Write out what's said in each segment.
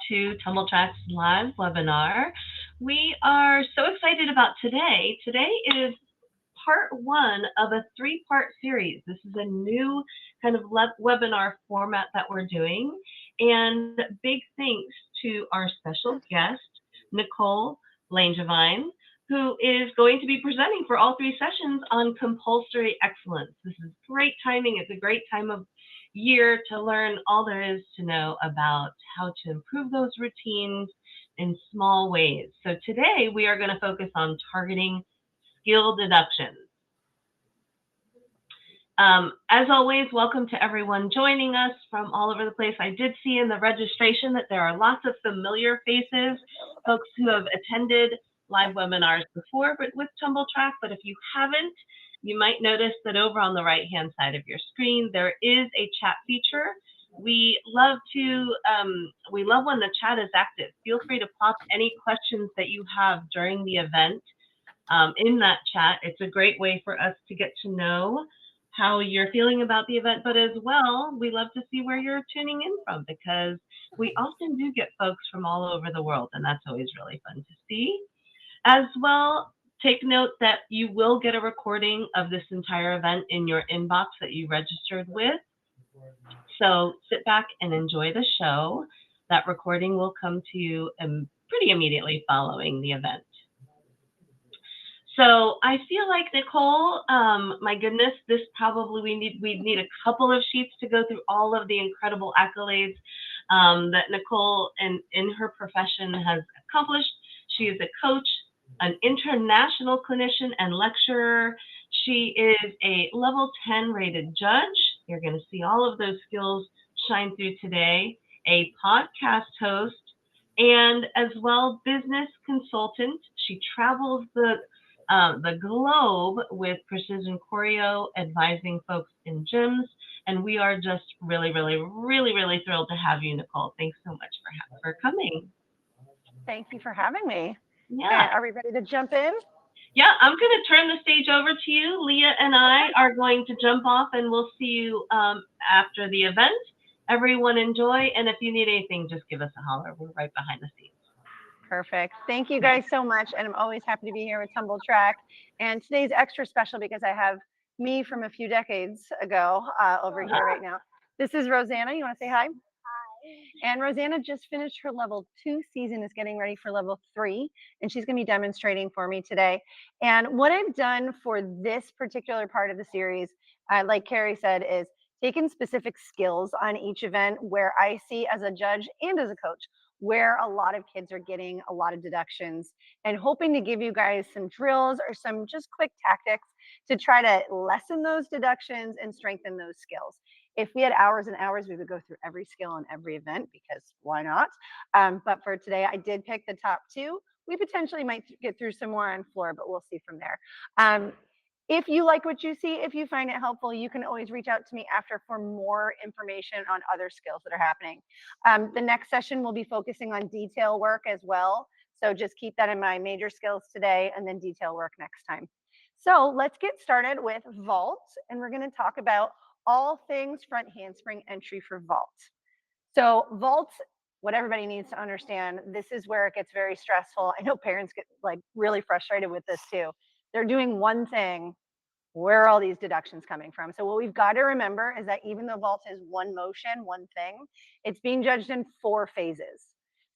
to Tumble Track's live webinar. We are so excited about today. Today is part one of a three-part series. This is a new kind of webinar format that we're doing. And big thanks to our special guest, Nicole Langevin, who is going to be presenting for all three sessions on compulsory excellence. This is great timing. It's a great time of year to learn all there is to know about how to improve those routines in small ways. So today we are going to focus on targeting skill deductions. As always, welcome to everyone joining us from all over the place. I did see in the registration that there are lots of familiar faces, folks who have attended live webinars before but with Tumble Track. But if you haven't, you might notice that over on the right-hand side of your screen, there is a chat feature. We love when the chat is active. Feel free to pop any questions that you have during the event in that chat. It's a great way for us to get to know how you're feeling about the event, but as well, we love to see where you're tuning in from because we often do get folks from all over the world, and that's always really fun to see. As well, take note that you will get a recording of this entire event in your inbox that you registered with. So sit back and enjoy the show. That recording will come to you pretty immediately following the event. So I feel like Nicole, my goodness, this probably we need a couple of sheets to go through all of the incredible accolades that Nicole in her profession has accomplished. She is a coach, an international clinician and lecturer. She is a level 10 rated judge. You're going to see all of those skills shine through today. A podcast host and as well business consultant. She travels the globe with Precision Choreo, advising folks in gyms. And we are just really, really, really, really thrilled to have you, Nicole. Thanks so much for coming. Thank you for having me. Yeah. And are we ready to jump in? Yeah, I'm going to turn the stage over to you. Leah and I are going to jump off and we'll see you after the event. Everyone enjoy. And if you need anything, just give us a holler. We're right behind the scenes. Perfect. Thank you guys so much. And I'm always happy to be here with Tumble Track. And today's extra special because I have me from a few decades ago over here right now. This is Rosanna. You want to say hi? And Rosanna just finished her level 2 season, is getting ready for level 3, and she's going to be demonstrating for me today. And what I've done for this particular part of the series, like Carrie said, is taken specific skills on each event where I see as a judge and as a coach where a lot of kids are getting a lot of deductions and hoping to give you guys some drills or some just quick tactics to try to lessen those deductions and strengthen those skills. If we had hours and hours, we would go through every skill on every event because why not? But for today, I did pick the top 2. We potentially might get through some more on floor, but we'll see from there. If you like what you see, if you find it helpful, you can always reach out to me after for more information on other skills that are happening. The next session will be focusing on detail work as well. So just keep that in mind, major skills today and then detail work next time. So let's get started with vault, and we're going to talk about all things front handspring entry for vault. So vault, what everybody needs to understand, this is where it gets very stressful. I know parents get like really frustrated with this too. They're doing one thing. Where are all these deductions coming from? So what we've got to remember is that even though vault is one motion, one thing, it's being judged in 4 phases.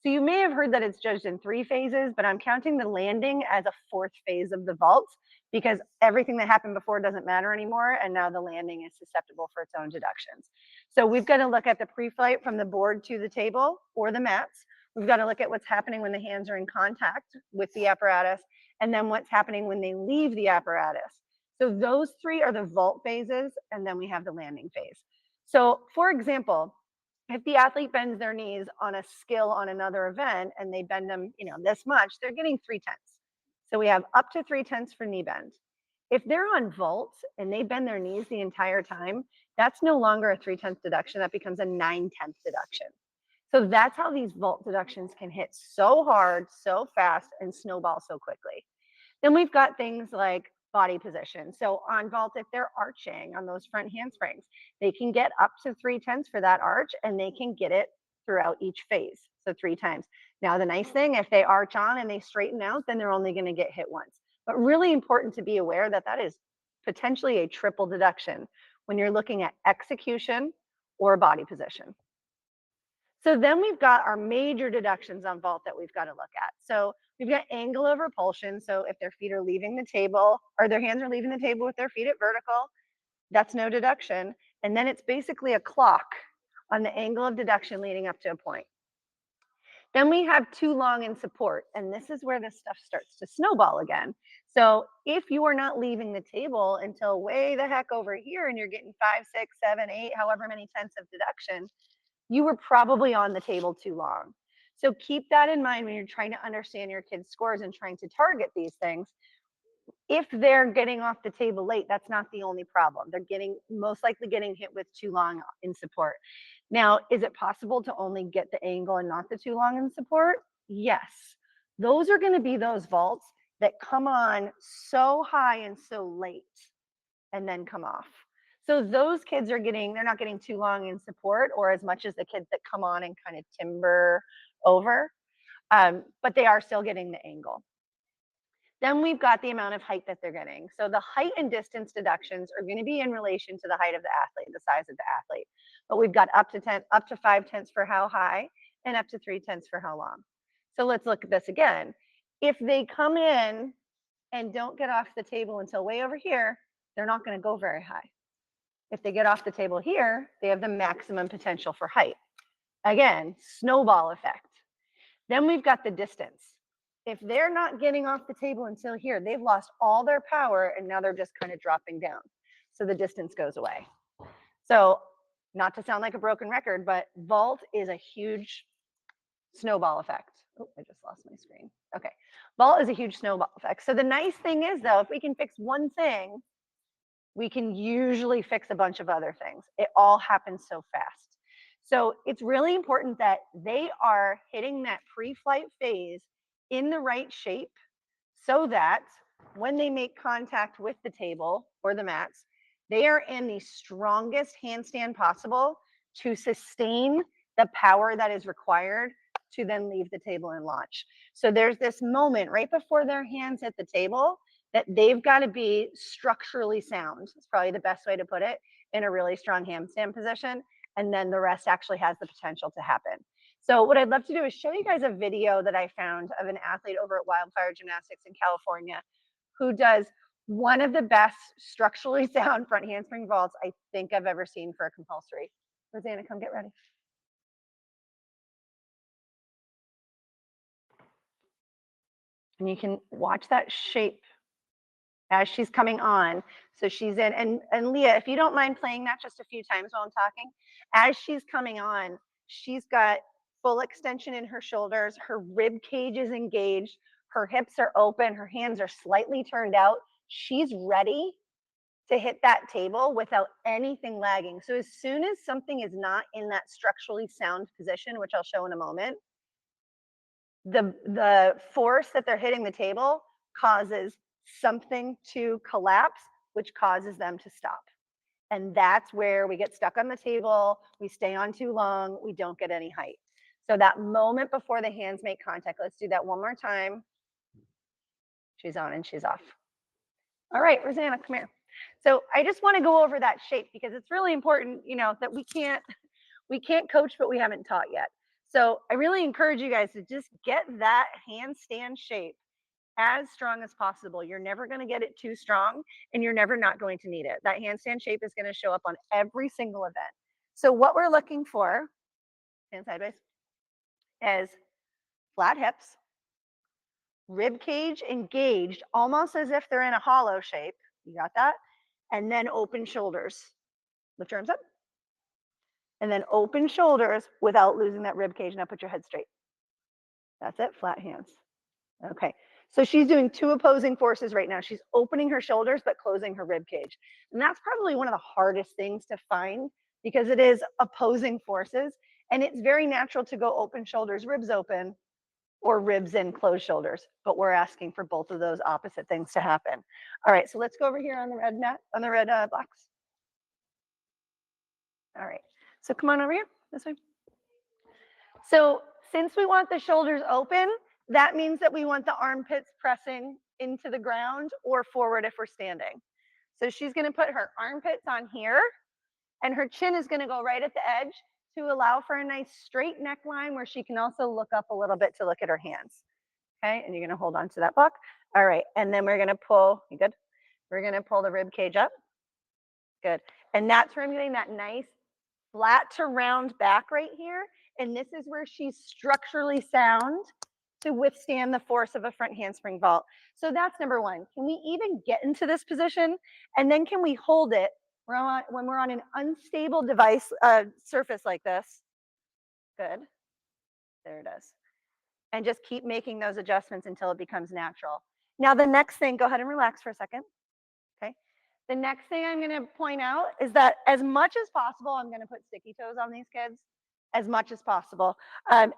So you may have heard that it's judged in 3 phases, but I'm counting the landing as a 4th phase of the vault because everything that happened before doesn't matter anymore, and now the landing is susceptible for its own deductions. So we've got to look at the pre-flight from the board to the table or the mats. We've got to look at what's happening when the hands are in contact with the apparatus, and then what's happening when they leave the apparatus. So those 3 are the vault phases, and then we have the landing phase. So for example, if the athlete bends their knees on a skill on another event and they bend them, this much, they're getting 3/10. So we have up to 3/10 for knee bend. If they're on vault and they bend their knees the entire time, that's no longer a 3/10 deduction. That becomes a 9/10 deduction. So that's how these vault deductions can hit so hard, so fast, and snowball so quickly. Then we've got things like body position. So on vault, if they're arching on those front handsprings, they can get up to 3/10 for that arch, and they can get it throughout each phase. So 3 times. Now, the nice thing, if they arch on and they straighten out, then they're only going to get hit once. But really important to be aware that that is potentially a triple deduction when you're looking at execution or body position. So then we've got our major deductions on vault that we've got to look at. So we've got angle of repulsion. So if their feet are leaving the table or their hands are leaving the table with their feet at vertical, that's no deduction. And then it's basically a clock on the angle of deduction leading up to a point. Then we have too long in support, and this is where this stuff starts to snowball again. So if you are not leaving the table until way the heck over here and you're getting 5, 6, 7, 8, however many tenths of deduction, you were probably on the table too long. So keep that in mind when you're trying to understand your kids' scores and trying to target these things. If they're getting off the table late, that's not the only problem. They're most likely getting hit with too long in support. Now, is it possible to only get the angle and not the too long in support? Yes. Those are going to be those vaults that come on so high and so late and then come off. So those kids they're not getting too long in support or as much as the kids that come on and kind of timber over, but they are still getting the angle. Then we've got the amount of height that they're getting. So the height and distance deductions are going to be in relation to the height of the athlete, the size of the athlete. But we've got up to 5 tenths for how high and up to 3 tenths for how long. So let's look at this again. If they come in and don't get off the table until way over here, they're not going to go very high. If they get off the table here, they have the maximum potential for height. Again, snowball effect. Then we've got the distance. If they're not getting off the table until here, they've lost all their power and now they're just kind of dropping down. So the distance goes away. So not to sound like a broken record, but vault is a huge snowball effect. Oh, I just lost my screen. Okay. Vault is a huge snowball effect. So the nice thing is though, if we can fix one thing, we can usually fix a bunch of other things. It all happens so fast. So it's really important that they are hitting that pre-flight phase in the right shape so that when they make contact with the table or the mats, they are in the strongest handstand possible to sustain the power that is required to then leave the table and launch. So there's this moment right before their hands hit the table that they've got to be structurally sound. It's probably the best way to put it, in a really strong handstand position. And then the rest actually has the potential to happen. So what I'd love to do is show you guys a video that I found of an athlete over at Wildfire Gymnastics in California who does one of the best structurally sound front handspring vaults I think I've ever seen for a compulsory. Rosanna, come get ready. And you can watch that shape as she's coming on. So she's in, and Leah, if you don't mind playing that just a few times while I'm talking, as she's coming on, she's got full extension in her shoulders, her rib cage is engaged, her hips are open, her hands are slightly turned out. She's ready to hit that table without anything lagging. So as soon as something is not in that structurally sound position, which I'll show in a moment, the force that they're hitting the table causes something to collapse, which causes them to stop. And that's where we get stuck on the table, we stay on too long, we don't get any height. So that moment before the hands make contact, let's do that one more time. She's on and she's off. All right, Rosanna, come here. So I just want to go over that shape because it's really important, you know, that we can't coach what we haven't taught yet. So I really encourage you guys to just get that handstand shape as strong as possible. You're never going to get it too strong and you're never not going to need it. That handstand shape is going to show up on every single event. So what we're looking for, stand sideways, is flat hips, rib cage engaged, almost as if they're in a hollow shape. You got that? And then open shoulders. Lift your arms up. And then open shoulders without losing that rib cage. Now put your head straight. That's it, flat hands. Okay, so she's doing two opposing forces right now. She's opening her shoulders, but closing her rib cage. And that's probably one of the hardest things to find because it is opposing forces. And it's very natural to go open shoulders, ribs open, or ribs in, closed shoulders. But we're asking for both of those opposite things to happen. All right, so let's go over here on the red mat, on the red blocks. All right, so come on over here, this way. So since we want the shoulders open, that means that we want the armpits pressing into the ground or forward if we're standing. So she's going to put her armpits on here, and her chin is going to go right at the edge to allow for a nice straight neckline where she can also look up a little bit to look at her hands. Okay, and you're going to hold on to that block. All right, and then we're going to pull, you good? We're going to pull the rib cage up. Good. And that's where I'm getting that nice flat to round back right here. And this is where she's structurally sound to withstand the force of a front handspring vault. So that's number one. Can we even get into this position? And then can we hold it when we're on an unstable device surface like this? Good. There it is. And just keep making those adjustments until it becomes natural. Now the next thing, go ahead and relax for a second. Okay. The next thing I'm going to point out is that as much as possible, I'm going to put sticky toes on these kids as much as possible.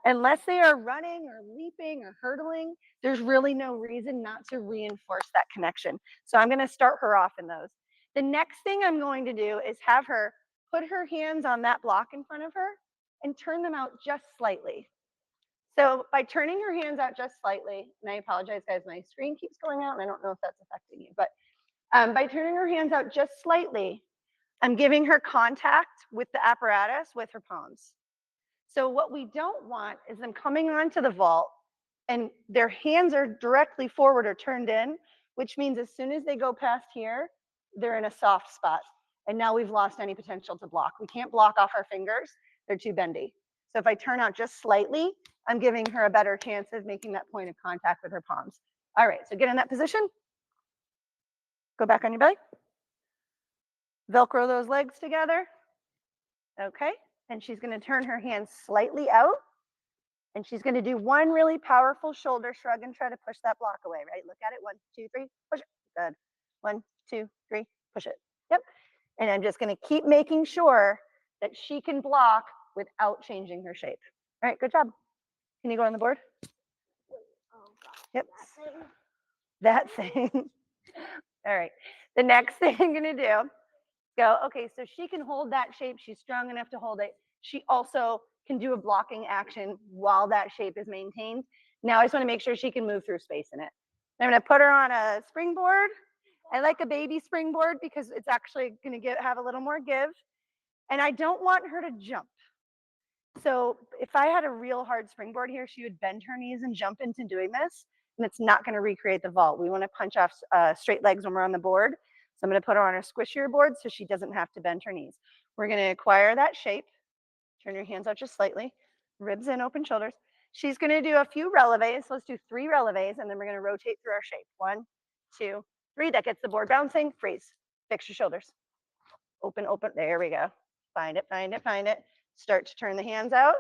Unless they are running or leaping or hurdling, there's really no reason not to reinforce that connection. So I'm going to start her off in those. The next thing I'm going to do is have her put her hands on that block in front of her and turn them out just slightly. So by turning her hands out just slightly, and I apologize guys, my screen keeps going out and I don't know if that's affecting you, but by turning her hands out just slightly, I'm giving her contact with the apparatus with her palms. So what we don't want is them coming onto the vault and their hands are directly forward or turned in, which means as soon as they go past here, they're in a soft spot. And now we've lost any potential to block. We can't block off our fingers. They're too bendy. So if I turn out just slightly, I'm giving her a better chance of making that point of contact with her palms. All right, so get in that position. Go back on your belly. Velcro those legs together. Okay, and she's going to turn her hands slightly out. And she's going to do one really powerful shoulder shrug and try to push that block away, right? Look at it. 1, 2, 3, push it. Good. 1, 2, 3, push it. Yep. And I'm just going to keep making sure that she can block without changing her shape. All right, good job. Can you go on the board? Yep. That thing. All right. The next thing I'm going to do, go, okay, so she can hold that shape. She's strong enough to hold it. She also can do a blocking action while that shape is maintained. Now I just want to make sure she can move through space in it. I'm going to put her on a springboard. I like a baby springboard because it's actually going to have a little more give. And I don't want her to jump. So if I had a real hard springboard here, she would bend her knees and jump into doing this. And it's not going to recreate the vault. We want to punch off straight legs when we're on the board. So I'm going to put her on a squishier board so she doesn't have to bend her knees. We're going to acquire that shape. Turn your hands out just slightly. Ribs in, open shoulders. She's going to do a few releves. Let's do 3 releves, and then we're going to rotate through our shape. 1, 2, 3. That gets the board bouncing. Freeze. Fix your shoulders. Open, open. There we go. Find it, find it, find it. Start to turn the hands out.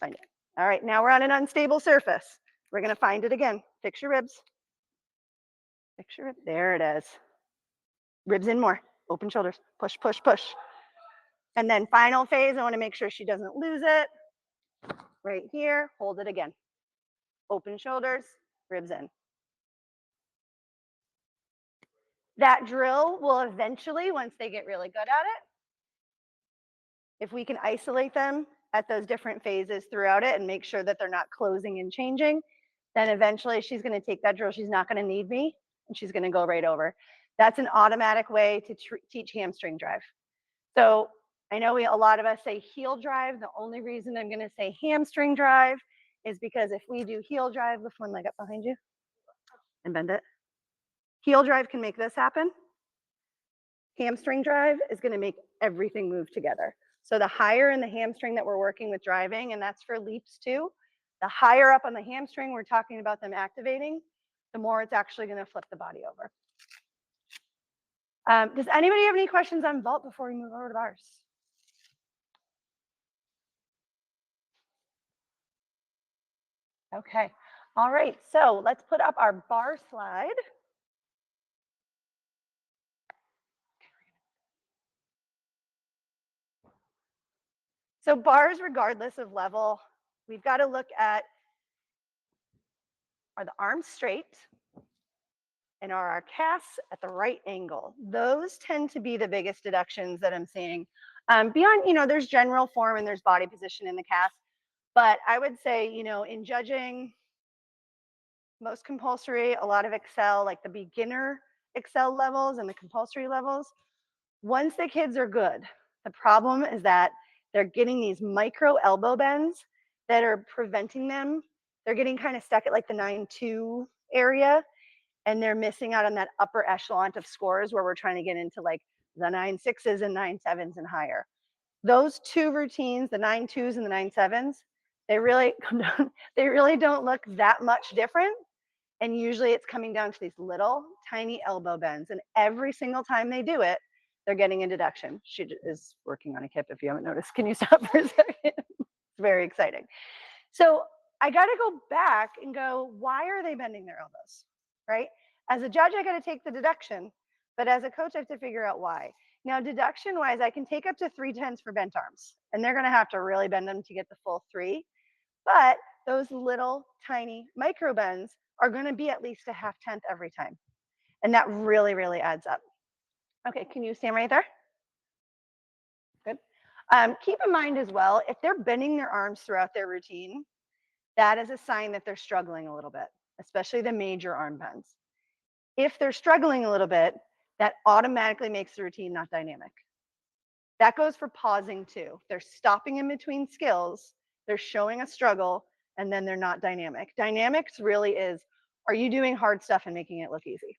Find it. All right, now we're on an unstable surface. We're going to find it again. Fix your ribs. Fix your ribs. There it is. Ribs in more. Open shoulders. Push, push, push. And then final phase, I want to make sure she doesn't lose it. Right here, hold it again. Open shoulders, ribs in. That drill will eventually, once they get really good at it, if we can isolate them at those different phases throughout it and make sure that they're not closing and changing, then eventually she's going to take that drill. She's not going to need me, and she's going to go right over. That's an automatic way to teach hamstring drive. So I know a lot of us say heel drive. The only reason I'm going to say hamstring drive is because if we do heel drive, lift one leg up behind you and bend it. Heel drive can make this happen. Hamstring drive is going to make everything move together. So the higher in the hamstring that we're working with driving, and that's for leaps too, the higher up on the hamstring we're talking about them activating, the more it's actually going to flip the body over. Does anybody have any questions on vault before we move over to bars? Okay, all right, so let's put up our bar slide. So bars, regardless of level, we've got to look at, are the arms straight? And are our casts at the right angle? Those tend to be the biggest deductions that I'm seeing. Beyond, there's general form and there's body position in the cast, But I would say, in judging most compulsory, a lot of Excel, like the beginner Excel levels and the compulsory levels, once the kids are good, the problem is that they're getting these micro elbow bends that are preventing them. They're getting kind of stuck at like the 9-2 area, and they're missing out on that upper echelon of scores where we're trying to get into like the 9-6s and 9-7s and higher. Those two routines, the 9-2s and the 9-7s, they really don't look that much different. And usually it's coming down to these little tiny elbow bends. And every single time they do it, they're getting a deduction. She is working on a kip if you haven't noticed. Can you stop for a second? It's very exciting. So I got to go back and go, why are they bending their elbows, right? As a judge, I got to take the deduction, but as a coach, I have to figure out why. Now, deduction-wise, I can take up to 3/10 for bent arms, and they're going to have to really bend them to get the full 3. But those little tiny micro bends are going to be at least a 1/2 every time. And that really, really adds up. Okay, can you stand right there? Good. Keep in mind as well, if they're bending their arms throughout their routine, that is a sign that they're struggling a little bit, especially the major arm bends. If they're struggling a little bit, that automatically makes the routine not dynamic. That goes for pausing too. They're stopping in between skills, they're showing a struggle, and then they're not dynamic. Dynamics really is, are you doing hard stuff and making it look easy?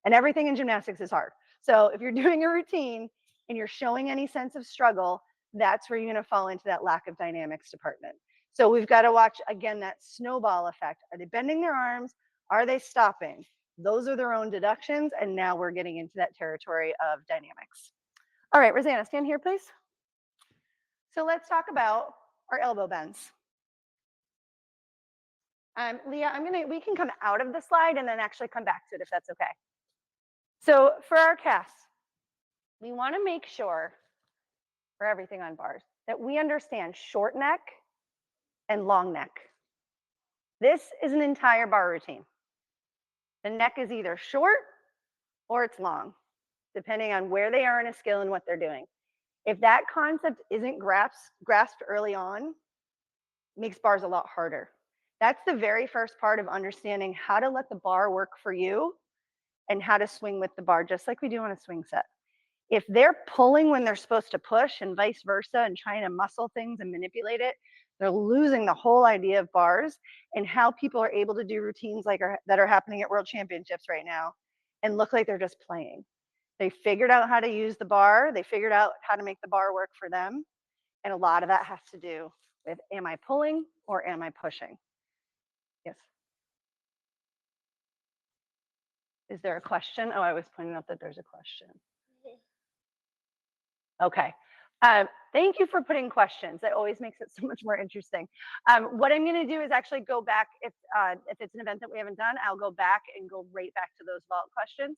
And everything in gymnastics is hard. So if you're doing a routine and you're showing any sense of struggle, that's where you're going to fall into that lack of dynamics department. So we've got to watch, again, that snowball effect. Are they bending their arms? Are they stopping? Those are their own deductions. And now we're getting into that territory of dynamics. All right, Rosanna, stand here, please. So let's talk about our elbow bends. Leah, we can come out of the slide and then actually come back to it if that's okay. So for our casts, we want to make sure for everything on bars that we understand short neck and long neck. This is an entire bar routine. The neck is either short or it's long, depending on where they are in a skill and what they're doing. If that concept isn't grasped early on, it makes bars a lot harder. That's the very first part of understanding how to let the bar work for you and how to swing with the bar, just like we do on a swing set. If they're pulling when they're supposed to push and vice versa and trying to muscle things and manipulate it, they're losing the whole idea of bars and how people are able to do routines like that are happening at World Championships right now and look like they're just playing. They figured out how to use the bar. They figured out how to make the bar work for them. And a lot of that has to do with, am I pulling or am I pushing? Yes. Is there a question? Oh, I was pointing out that there's a question. Okay. Thank you for putting questions. That always makes it so much more interesting. What I'm going to do is actually go back, if it's an event that we haven't done, I'll go back and go right back to those vault questions.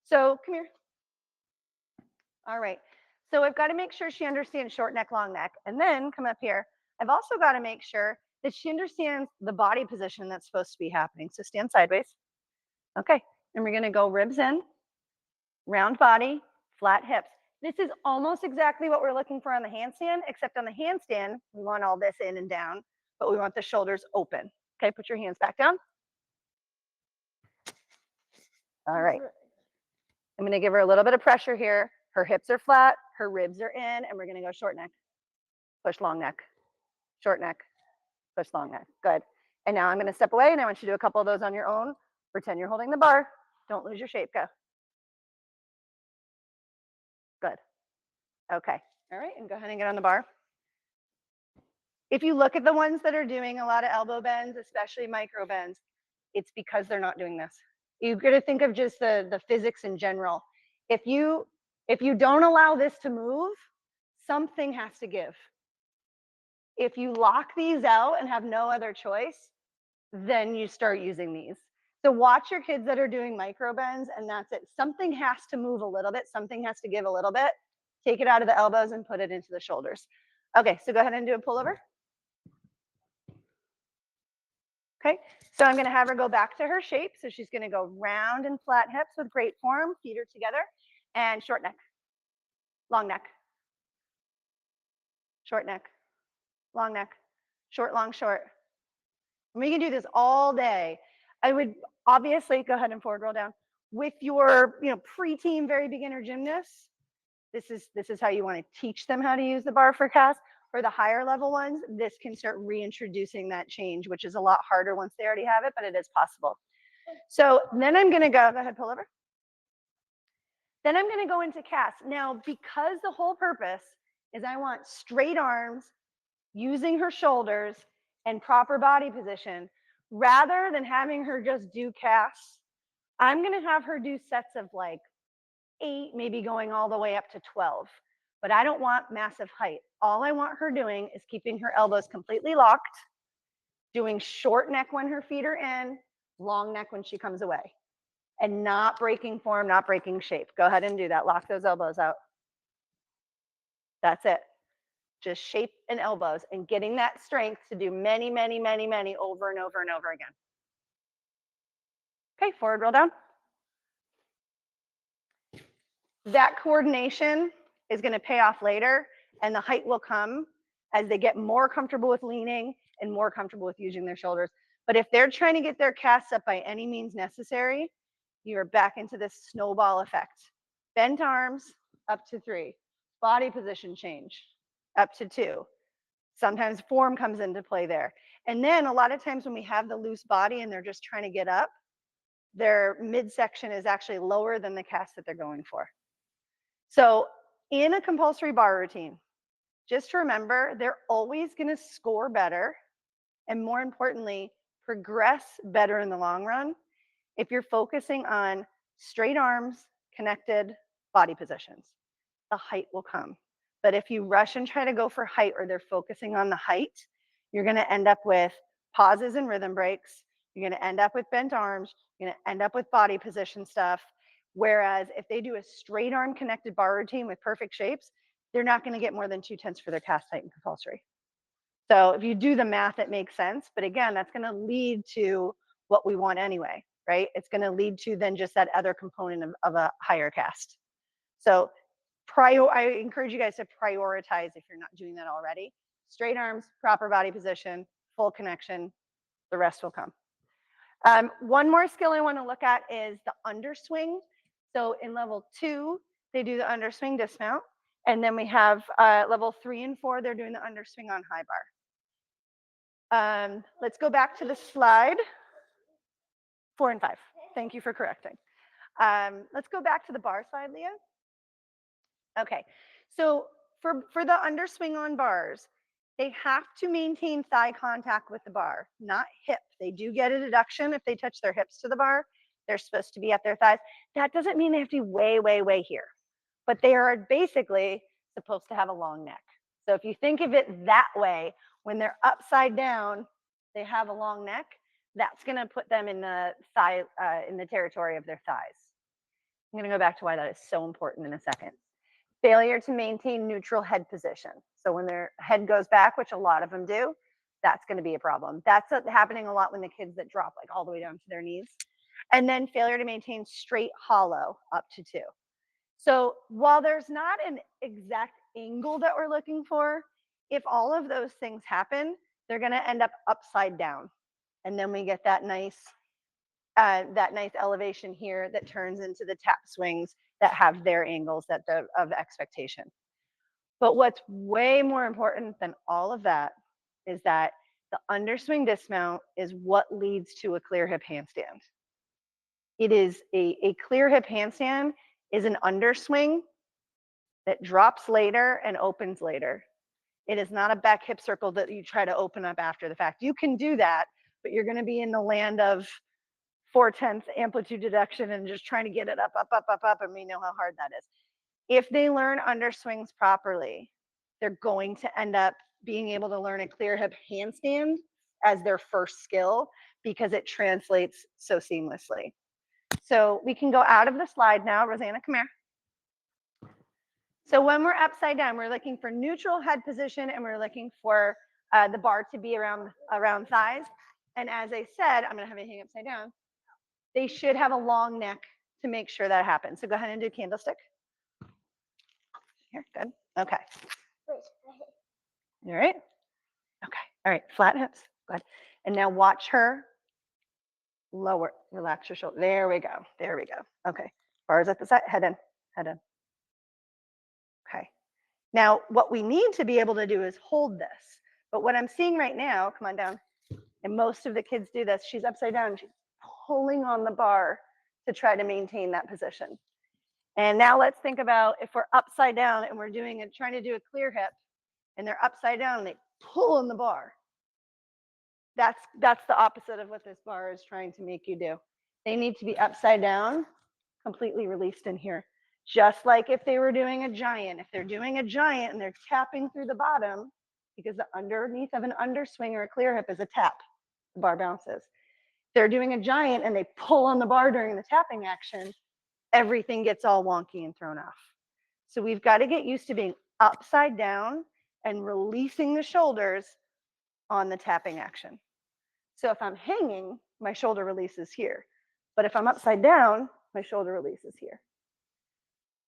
So come here. All right. So I've got to make sure she understands short neck, long neck, and then come up here. I've also got to make sure that she understands the body position that's supposed to be happening. So stand sideways. Okay. And we're going to go ribs in, round body, flat hips. This is almost exactly what we're looking for on the handstand, except on the handstand, we want all this in and down, but we want the shoulders open. Okay, put your hands back down. All right. I'm going to give her a little bit of pressure here. Her hips are flat, her ribs are in, and we're going to go short neck, push long neck, short neck, push long neck. Good. And now I'm going to step away, and I want you to do a couple of those on your own. Pretend you're holding the bar. Don't lose your shape. Go. Good. Okay. All right, and go ahead and get on the bar. If you look at the ones that are doing a lot of elbow bends, especially micro bends, it's because they're not doing this. You've got to think of just the physics in general. If you don't allow this to move, something has to give. If you lock these out and have no other choice, then you start using these. So watch your kids that are doing micro bends, and that's it. Something has to move a little bit. Something has to give a little bit. Take it out of the elbows and put it into the shoulders. Okay, so go ahead and do a pullover. Okay, so I'm going to have her go back to her shape. So she's going to go round and flat hips with great form, feet are together, and short neck, long neck, short neck, long neck, Short, long, short. And we can do this all day. I would obviously go ahead and forward roll down. With your, preteen, very beginner gymnasts, this is how you want to teach them how to use the bar for cast. For the higher level ones, this can start reintroducing that change, which is a lot harder once they already have it, but it is possible. So then I'm going to go ahead, pull over. Then I'm going to go into cast. Now, because the whole purpose is I want straight arms, using her shoulders, and proper body position, rather than having her just do casts, I'm going to have her do sets of like 8, maybe going all the way up to 12. But I don't want massive height. All I want her doing is keeping her elbows completely locked, doing short neck when her feet are in, long neck when she comes away, and not breaking form, not breaking shape. Go ahead and do that. Lock those elbows out. That's it. Just shape and elbows and getting that strength to do many, many, many, many over and over and over again. Okay, forward roll down. That coordination is going to pay off later, and the height will come as they get more comfortable with leaning and more comfortable with using their shoulders. But if they're trying to get their casts up by any means necessary, you're back into this snowball effect. Bent arms up to 3. Body position change up to 2. Sometimes form comes into play there. And then a lot of times when we have the loose body and they're just trying to get up, their midsection is actually lower than the cast that they're going for. So in a compulsory bar routine, just remember they're always going to score better and, more importantly, progress better in the long run if you're focusing on straight arms, connected body positions. The height will come. But if you rush and try to go for height, or they're focusing on the height, you're going to end up with pauses and rhythm breaks. You're going to end up with bent arms. You're going to end up with body position stuff. Whereas if they do a straight arm connected bar routine with perfect shapes, they're not going to get more than 2/10 for their cast height and compulsory. So if you do the math, it makes sense. But again, that's going to lead to what we want anyway, right? It's going to lead to then just that other component of a higher cast. So I encourage you guys to prioritize if you're not doing that already. Straight arms, proper body position, full connection, the rest will come. One more skill I want to look at is the underswing. So in level 2, they do the underswing dismount. And then we have level 3 and 4, they're doing the underswing on high bar. Let's go back to the slide. 4 and 5. Thank you for correcting. Let's go back to the bar slide, Leah. Okay, so for the underswing on bars, they have to maintain thigh contact with the bar, not hip. They do get a deduction if they touch their hips to the bar. They're supposed to be at their thighs. That doesn't mean they have to be way, way, way here, but they are basically supposed to have a long neck. So if you think of it that way, when they're upside down, they have a long neck. That's going to put them in the thigh, in the territory of their thighs. I'm going to go back to why that is so important in a second. Failure to maintain neutral head position. So when their head goes back, which a lot of them do, that's going to be a problem. That's happening a lot when the kids that drop like all the way down to their knees. And then failure to maintain straight hollow up to 2. So while there's not an exact angle that we're looking for, if all of those things happen, they're going to end up upside down. And then we get that nice elevation here that turns into the tap swings that have their angles of expectation. But what's way more important than all of that is that the underswing dismount is what leads to a clear hip handstand. It is a clear hip handstand is an underswing that drops later and opens later. It is not a back hip circle that you try to open up after the fact. You can do that, but you're going to be in the land of 4/10 amplitude deduction and just trying to get it up, and we know how hard that is. If they learn underswings properly, they're going to end up being able to learn a clear hip handstand as their first skill because it translates so seamlessly. So we can go out of the slide now. Rosanna, come here. So when we're upside down, we're looking for neutral head position and we're looking for the bar to be around thighs. And as I said, I'm going to have it hang upside down. They should have a long neck to make sure that happens. So go ahead and do candlestick. Here, good. Okay. All right. Okay. All right, flat hips. Good. And now watch her lower, relax your shoulder. There we go. There we go. Okay. Bars at the side, head in, head in. Okay. Now, what we need to be able to do is hold this. But what I'm seeing right now, come on down, and most of the kids do this, she's upside down, she's pulling on the bar to try to maintain that position. And now let's think about if we're upside down and we're trying to do a clear hip, and they're upside down and they pull on the bar. That's the opposite of what this bar is trying to make you do. They need to be upside down, completely released in here. Just like if they were doing a giant. If they're doing a giant and they're tapping through the bottom, because the underneath of an underswing or a clear hip is a tap, the bar bounces. They're doing a giant and they pull on the bar during the tapping action, everything gets all wonky and thrown off. So we've got to get used to being upside down and releasing the shoulders on the tapping action. So if I'm hanging, my shoulder releases here. But if I'm upside down, my shoulder releases here.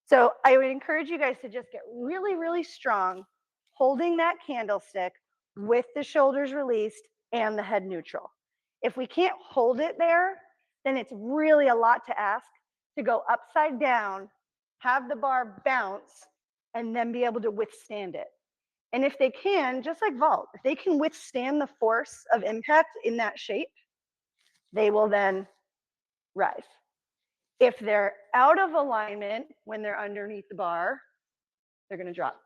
So I would encourage you guys to just get really, really strong, holding that candlestick with the shoulders released and the head neutral. If we can't hold it there, then it's really a lot to ask to go upside down, have the bar bounce, and then be able to withstand it. And if they can, just like vault, if they can withstand the force of impact in that shape, they will then rise. If they're out of alignment when they're underneath the bar, they're going to drop.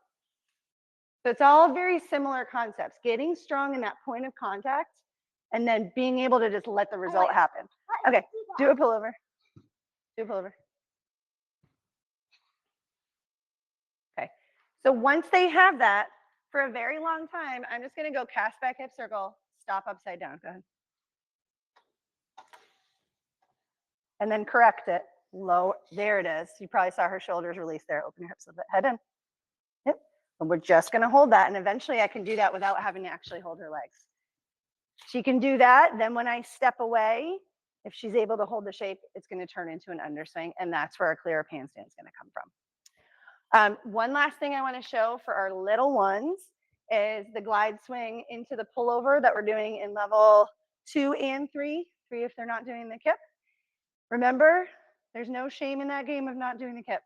So it's all very similar concepts, getting strong in that point of contact and then being able to just let the result happen. Okay, do a pullover. Do a pullover. Okay, so once they have that, for a very long time, I'm just going to go cast back hip circle, stop upside down. Go ahead. And then correct it. Low, there it is. You probably saw her shoulders release there. Open your hips a bit. Head in. Yep. And we're just going to hold that. And eventually I can do that without having to actually hold her legs. She can do that. Then when I step away, if she's able to hold the shape, it's going to turn into an underswing. And that's where our clear up handstand is going to come from. One last thing I want to show for our little ones is the glide swing into the pullover that we're doing in level 2 and 3 if they're not doing the kip. Remember, there's no shame in that game of not doing the kip.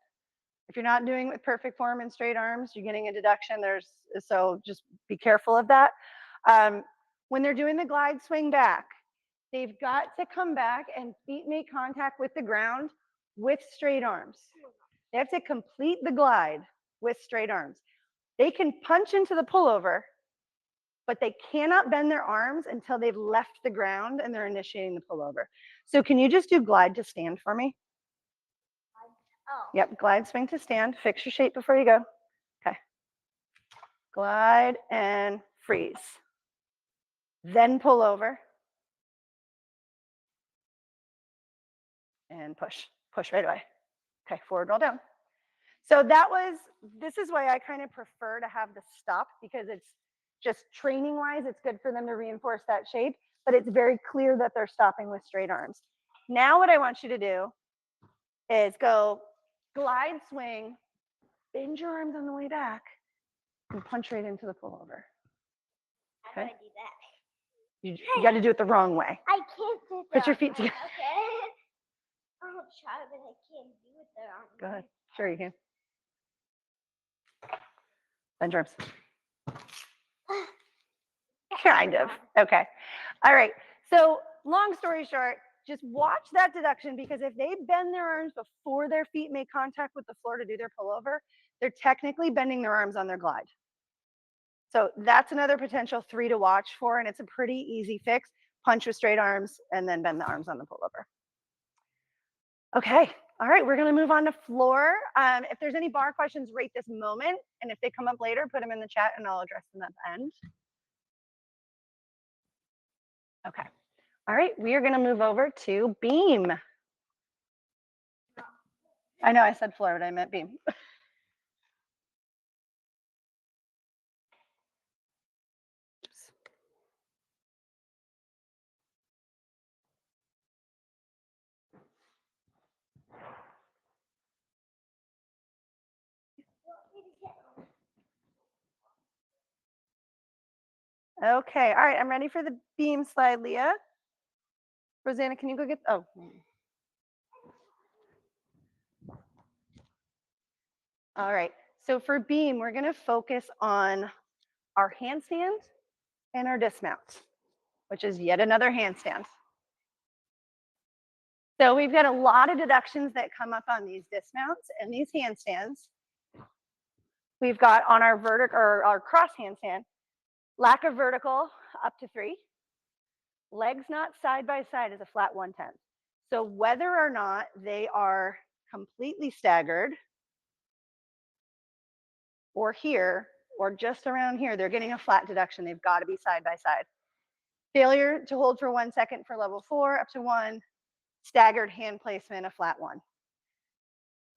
If you're not doing it with perfect form and straight arms, you're getting a deduction. So just be careful of that. When they're doing the glide swing back, they've got to come back and feet make contact with the ground with straight arms. They have to complete the glide with straight arms. They can punch into the pullover, but they cannot bend their arms until they've left the ground and they're initiating the pullover. So can you just do glide to stand for me? Oh. Yep, glide swing to stand. Fix your shape before you go. Okay. Glide and freeze. Then pull over. And push. Push right away. Okay, forward roll down. So this is why I kind of prefer to have the stop, because it's just training wise, it's good for them to reinforce that shape, but it's very clear that they're stopping with straight arms. Now what I want you to do is go glide swing, bend your arms on the way back, and punch right into the pullover. How do I do that? You got to do it the wrong way. I can't do that. Put your feet together. Okay. I'll try, but I can't do it the wrong way. Go ahead. Sure you can. Bend your arms. Kind of. Okay. All right. So long story short, just watch that deduction, because if they bend their arms before their feet make contact with the floor to do their pullover, they're technically bending their arms on their glide. So that's another potential 3 to watch for, and it's a pretty easy fix. Punch with straight arms and then bend the arms on the pullover. Okay. All right, we're going to move on to floor. If there's any bar questions right this moment, and if they come up later, put them in the chat and I'll address them at the end. Okay. All right, we are going to move over to beam. I know I said floor, but I meant beam. Okay, all right, I'm ready for the beam slide, Leah. Rosanna, can you go get, oh. All right, so for beam, we're gonna focus on our handstand and our dismount, which is yet another handstand. So we've got a lot of deductions that come up on these dismounts and these handstands. We've got on our vertical or our cross handstand, lack of vertical up to 3. Legs not side by side is a flat 110. So whether or not they are completely staggered or here or just around here, they're getting a flat deduction. They've got to be side by side. Failure to hold for 1 second for level 4 up to 1. Staggered hand placement, a flat 1.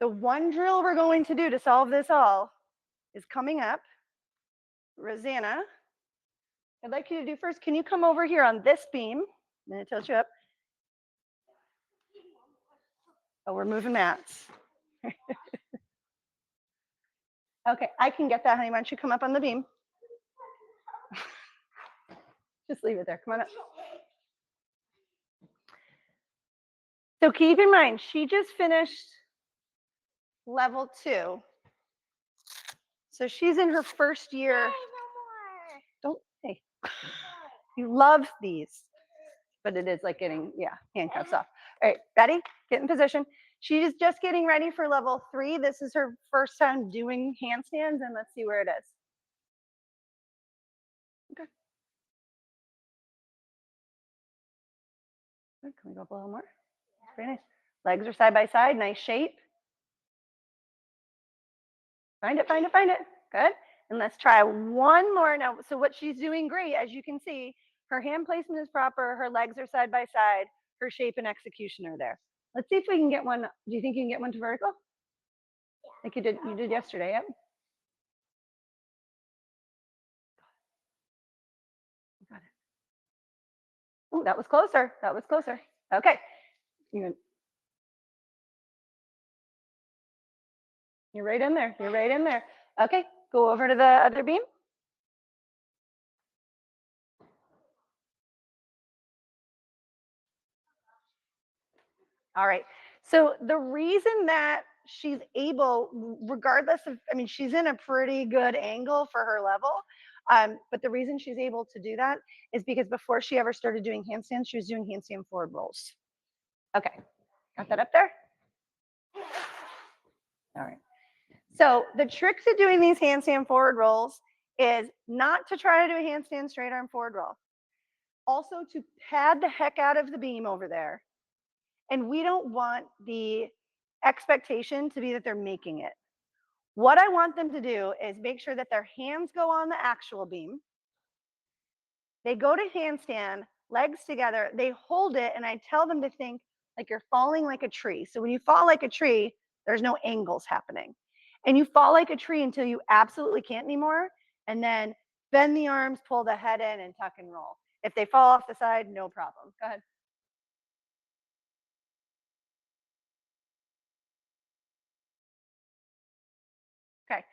The one drill we're going to do to solve this all is coming up. Rosanna, I'd like you to do first. Can you come over here on this beam? I'm going to tilt you up. Oh, we're moving mats. Okay, I can get that, honey. Why don't you come up on the beam? Just leave it there. Come on up. So keep in mind, she just finished level 2. So she's in her first year. Hey, no Don't, hey. You love these, but it is like getting, handcuffs off. All right, ready? Get in position. She's just getting ready for level 3. This is her first time doing handstands, and let's see where it is. Okay. Good. Can we go up a little more? Very nice. Legs are side by side, nice shape. Find it, find it, find it. Good. And let's try one more now. So what she's doing great, as you can see, her hand placement is proper, her legs are side by side, her shape and execution are there. Let's see if we can get one. Do you think you can get one to vertical? Like you did yesterday, yep. Got it. Oh, that was closer. That was closer. Okay. You're right in there. You're right in there. Okay, go over to the other beam. All right. So the reason that she's able, regardless of, I mean, she's in a pretty good angle for her level. But the reason she's able to do that is because before she ever started doing handstands, she was doing handstand forward rolls. Okay, got that up there? All right. So the trick to doing these handstand forward rolls is not to try to do a handstand straight arm forward roll. Also to pad the heck out of the beam over there. And we don't want the expectation to be that they're making it. What I want them to do is make sure that their hands go on the actual beam. They go to handstand, legs together, they hold it, and I tell them to think like you're falling like a tree. So when you fall like a tree, there's no angles happening. And you fall like a tree until you absolutely can't anymore, and then bend the arms, pull the head in, and tuck and roll. If they fall off the side, no problem. Go ahead. Okay,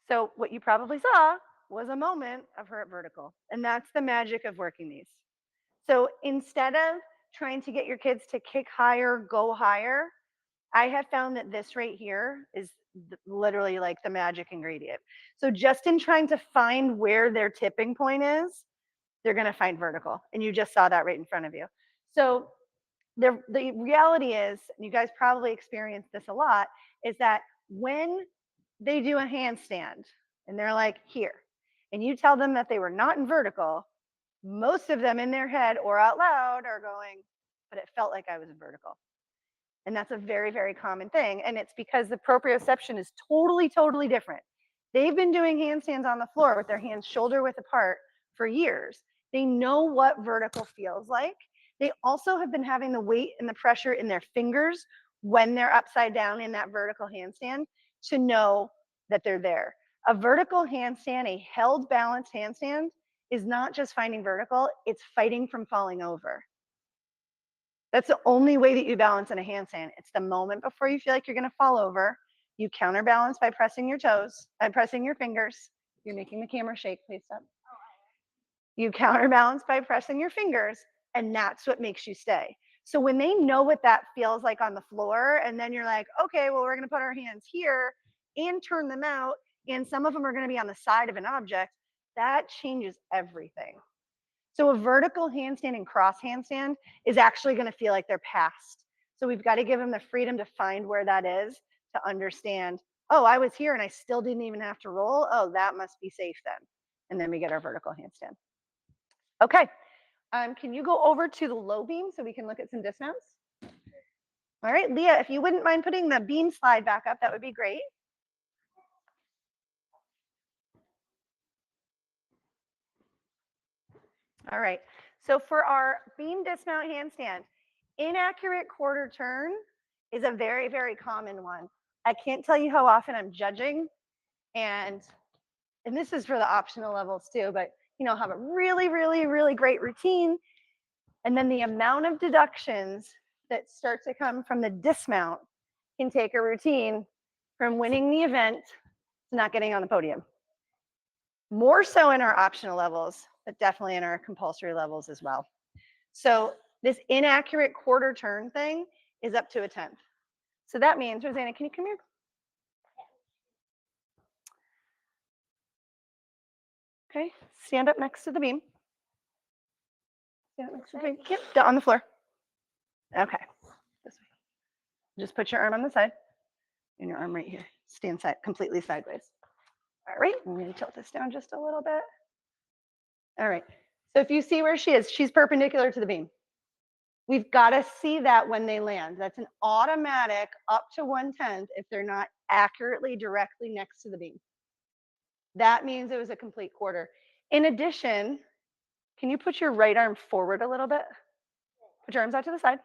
so what you probably saw was a moment of her at vertical, and that's the magic of working these. So instead of trying to get your kids to kick higher, go higher, I have found that this right here is literally like the magic ingredient. So just in trying to find where their tipping point is, they're going to find vertical, and you just saw that right in front of you. So the reality is, and you guys probably experience this a lot, is that when they do a handstand and they're like here, and you tell them that they were not in vertical, most of them in their head or out loud are going, but it felt like I was in vertical. And that's a very, very common thing. And it's because the proprioception is totally, totally different. They've been doing handstands on the floor with their hands shoulder width apart for years. They know what vertical feels like. They also have been having the weight and the pressure in their fingers when they're upside down in that vertical handstand to know that they're there. A vertical handstand, a held balanced handstand, is not just finding vertical, it's fighting from falling over. That's the only way that you balance in a handstand. It's the moment before you feel like you're gonna fall over. You counterbalance by pressing your toes, by pressing your fingers. You're making the camera shake, please stop. You counterbalance by pressing your fingers, and that's what makes you stay. So when they know what that feels like on the floor, and then you're like, okay, well, we're going to put our hands here and turn them out, and some of them are going to be on the side of an object, that changes everything. So a vertical handstand and cross handstand is actually going to feel like they're past. So we've got to give them the freedom to find where that is, to understand, oh, I was here and I still didn't even have to roll. Oh, that must be safe then. And then we get our vertical handstand. Okay, can you go over to the low beam so we can look at some dismounts? All right, Leah, if you wouldn't mind putting the beam slide back up, that would be great. All right, so for our beam dismount handstand, inaccurate quarter turn is a very, very common one. I can't tell you how often I'm judging, and this is for the optional levels too, but have a really, really, really great routine. And then the amount of deductions that start to come from the dismount can take a routine from winning the event to not getting on the podium. More so in our optional levels, but definitely in our compulsory levels as well. So this inaccurate quarter turn thing is up to a 10th. So that means, Rosanna, can you come here? Okay, stand up next to the beam. Stand up next to the beam. Yep, on the floor. Okay, this way. Just put your arm on the side and your arm right here. Stand completely sideways. All right, I'm going to tilt this down just a little bit. All right, so if you see where she is, she's perpendicular to the beam. We've got to see that when they land. That's an automatic up to 1/10 if they're not accurately directly next to the beam. That means it was a complete quarter. In addition, can you put your right arm forward a little bit? Put your arms out to the side.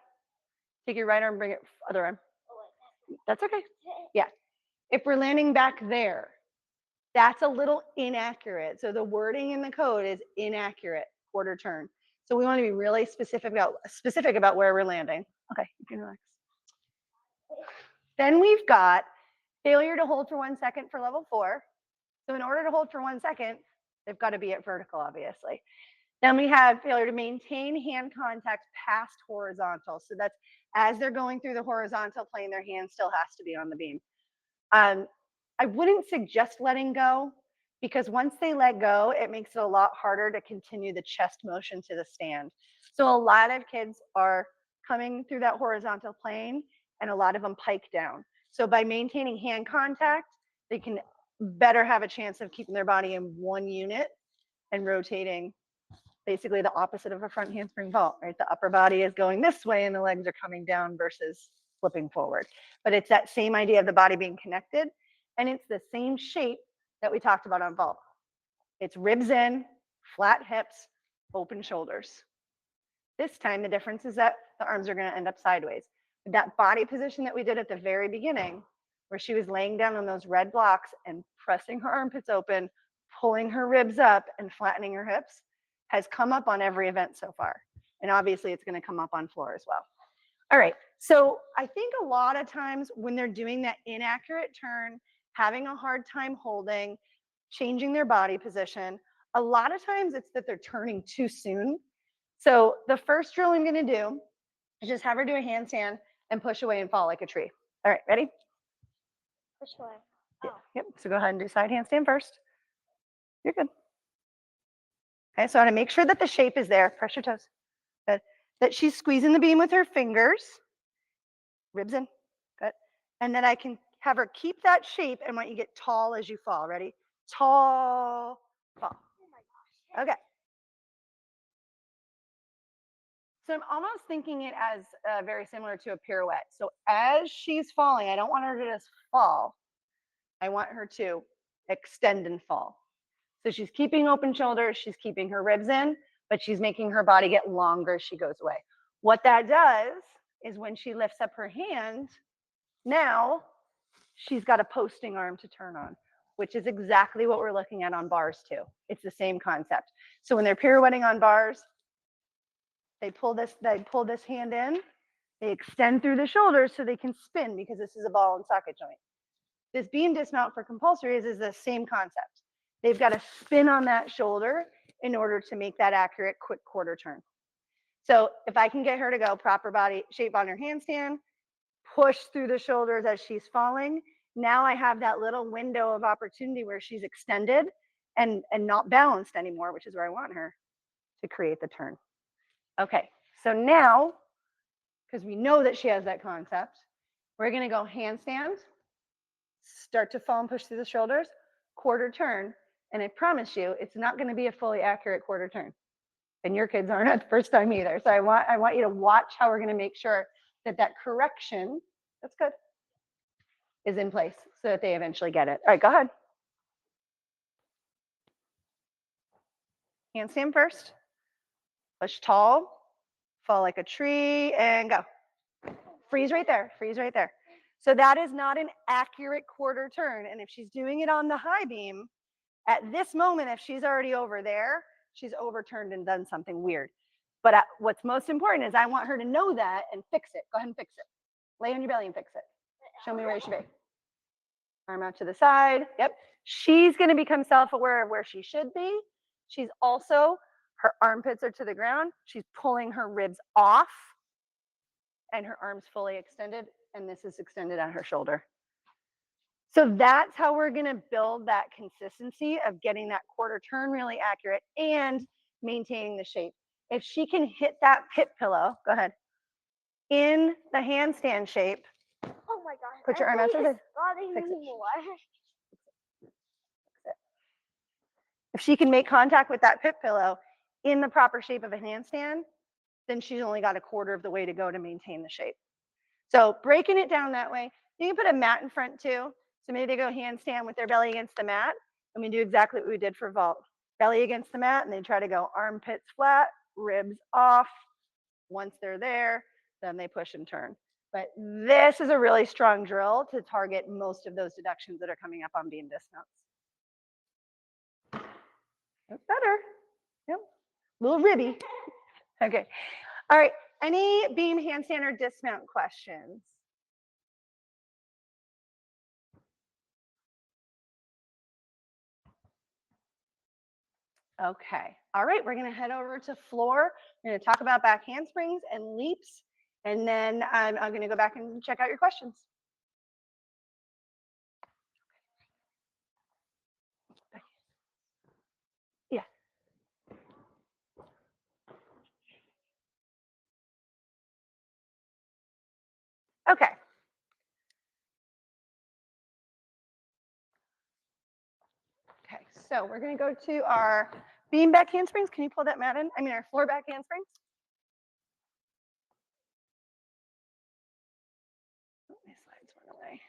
Take your right arm, bring it other arm. That's okay. Yeah. If we're landing back there, that's a little inaccurate. So the wording in the code is inaccurate quarter turn. So we want to be really specific about where we're landing. Okay, you can relax. Then we've got failure to hold for 1 second for level 4. So in order to hold for 1 second, they've got to be at vertical, obviously. Then we have failure to maintain hand contact past horizontal. So that's as they're going through the horizontal plane, their hand still has to be on the beam. I wouldn't suggest letting go, because once they let go, it makes it a lot harder to continue the chest motion to the stand. So a lot of kids are coming through that horizontal plane, and a lot of them pike down. So by maintaining hand contact, they can better have a chance of keeping their body in one unit and rotating basically the opposite of a front handspring vault, right? The upper body is going this way and the legs are coming down versus flipping forward. But it's that same idea of the body being connected, and it's the same shape that we talked about on vault. It's ribs in, flat hips, open shoulders. This time the difference is that the arms are going to end up sideways. That body position that we did at the very beginning, where she was laying down on those red blocks and pressing her armpits open, pulling her ribs up and flattening her hips, has come up on every event so far. And obviously it's going to come up on floor as well. All right, so I think a lot of times when they're doing that inaccurate turn, having a hard time holding, changing their body position, a lot of times it's that they're turning too soon. So the first drill I'm going to do is just have her do a handstand and push away and fall like a tree. All right, ready? Push away. Oh. Yep, so go ahead and do side handstand first. You're good. Okay, so I want to make sure that the shape is there. Press your toes. Good. That she's squeezing the beam with her fingers. Ribs in. Good. And then I can have her keep that shape, and want you to get tall as you fall. Ready? Tall, fall. Okay. So I'm almost thinking it as very similar to a pirouette. So as she's falling, I don't want her to just fall. I want her to extend and fall. So she's keeping open shoulders, she's keeping her ribs in, but she's making her body get longer as she goes away. What that does is when she lifts up her hand, now she's got a posting arm to turn on, which is exactly what we're looking at on bars too. It's the same concept. So when they're pirouetting on bars, they pull this hand in, they extend through the shoulders so they can spin, because this is a ball and socket joint. This beam dismount for compulsory is the same concept. They've got to spin on that shoulder in order to make that accurate quick quarter turn. So if I can get her to go proper body shape on her handstand, push through the shoulders as she's falling, now I have that little window of opportunity where she's extended and not balanced anymore, which is where I want her to create the turn. Okay, so now, because we know that she has that concept, we're gonna go handstand, start to fall and push through the shoulders, quarter turn, and I promise you, it's not gonna be a fully accurate quarter turn. And your kids aren't at the first time either. So I want you to watch how we're gonna make sure that that correction, that's good, is in place so that they eventually get it. All right, go ahead. Handstand first, push tall, fall like a tree, and go. Freeze right there, freeze right there. So that is not an accurate quarter turn. And if she's doing it on the high beam, at this moment, if she's already over there, she's overturned and done something weird. But what's most important is I want her to know that and fix it. Go ahead and fix it. Lay on your belly and fix it. Show me where you should be. Arm out to the side. Yep. She's going to become self-aware of where she should be. She's also, her armpits are to the ground. She's pulling her ribs off and her arms fully extended. And this is extended at her shoulder. So that's how we're going to build that consistency of getting that quarter turn really accurate and maintaining the shape. If she can hit that pit pillow, go ahead, in the handstand shape. Oh my God. Put your arm out to the Fix it. If she can make contact with that pit pillow in the proper shape of a handstand, then she's only got a quarter of the way to go to maintain the shape. So breaking it down that way, you can put a mat in front too. So maybe they go handstand with their belly against the mat, and we do exactly what we did for vault. Belly against the mat, and they try to go armpits flat, ribs off. Once they're there, then they push and turn. But this is a really strong drill to target most of those deductions that are coming up on beam dismounts. That's better. Yep. Little ribby. Okay. All right. Any beam handstand or dismount questions? Okay. All right. We're going to head over to floor. We're going to talk about back handsprings and leaps. And then I'm going to go back and check out your questions. Yeah. Okay. Okay. So we're going to go to our beam back handsprings. Can you pull that mat in? I mean, our floor back handsprings. Oh, my slides went away.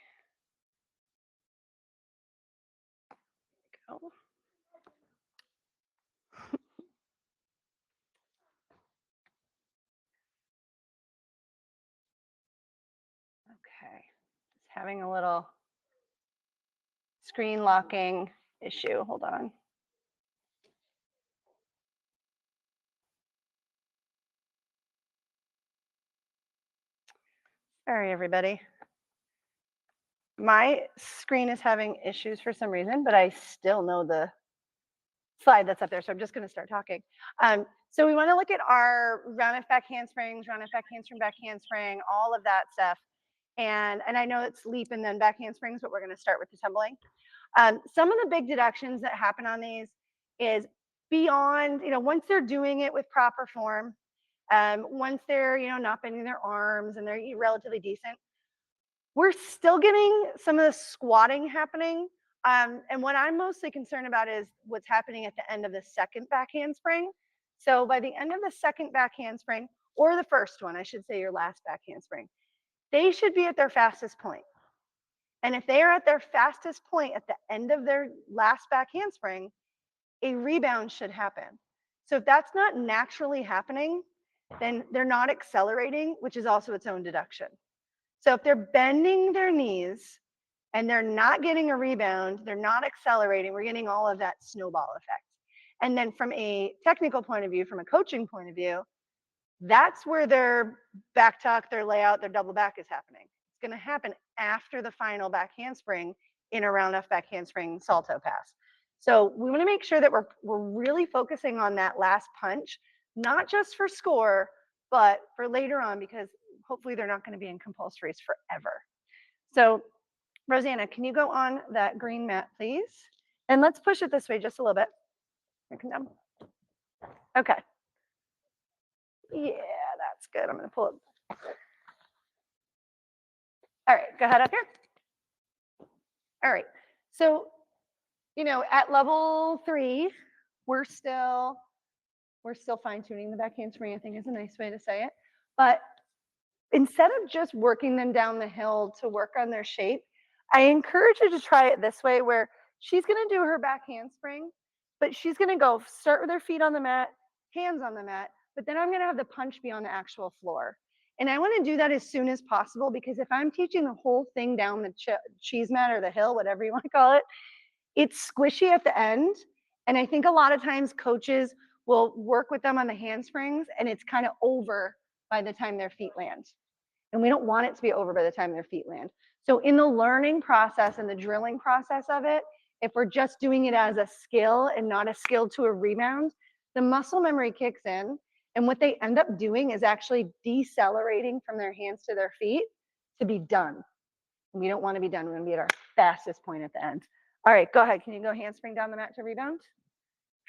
There we go. Okay, just having a little screen locking issue. Hold on. Sorry, everybody. My screen is having issues for some reason, but I still know the slide that's up there, so I'm just going to start talking. So we want to look at our round F back handsprings, round F back handspring, back handspring, all of that stuff. And I know it's leap and then back handsprings, but we're going to start with the tumbling. Some of the big deductions that happen on these is beyond, once they're doing it with proper form, once they're, not bending their arms and they're relatively decent, we're still getting some of the squatting happening. And what I'm mostly concerned about is what's happening at the end of the second back handspring. So by the end of the second back handspring, or the first one, I should say your last back handspring, they should be at their fastest point. And if they are at their fastest point at the end of their last back handspring, a rebound should happen. So if that's not naturally happening, then they're not accelerating, which is also its own deduction. So if they're bending their knees and they're not getting a rebound, they're not accelerating, we're getting all of that snowball effect. And then from a technical point of view, from a coaching point of view, that's where their back tuck, their layout, their double back is happening. It's going to happen after the final back handspring in a round F back handspring salto pass. So we want to make sure that we're really focusing on that last punch, not just for score, but for later on, because hopefully they're not going to be in compulsories forever. So Rosanna, can you go on that green mat, please? And let's push it this way just a little bit. Come down. Okay. Yeah, that's good. I'm going to pull it. All right, go ahead up here. All right. So, you know, at level 3, we're still fine tuning the back handspring, I think is a nice way to say it. But instead of just working them down the hill to work on their shape, I encourage you to try it this way, where she's going to do her back handspring, but she's going to go start with her feet on the mat, hands on the mat, but then I'm going to have the punch be on the actual floor. And I want to do that as soon as possible, because if I'm teaching the whole thing down the cheese mat or the hill, whatever you want to call it, it's squishy at the end. And I think a lot of times coaches will work with them on the handsprings and it's kind of over by the time their feet land. And we don't want it to be over by the time their feet land. So in the learning process and the drilling process of it, if we're just doing it as a skill and not a skill to a rebound, the muscle memory kicks in. And what they end up doing is actually decelerating from their hands to their feet to be done. We don't want to be done. We want to be at our fastest point at the end. All right, go ahead. Can you go handspring down the mat to rebound?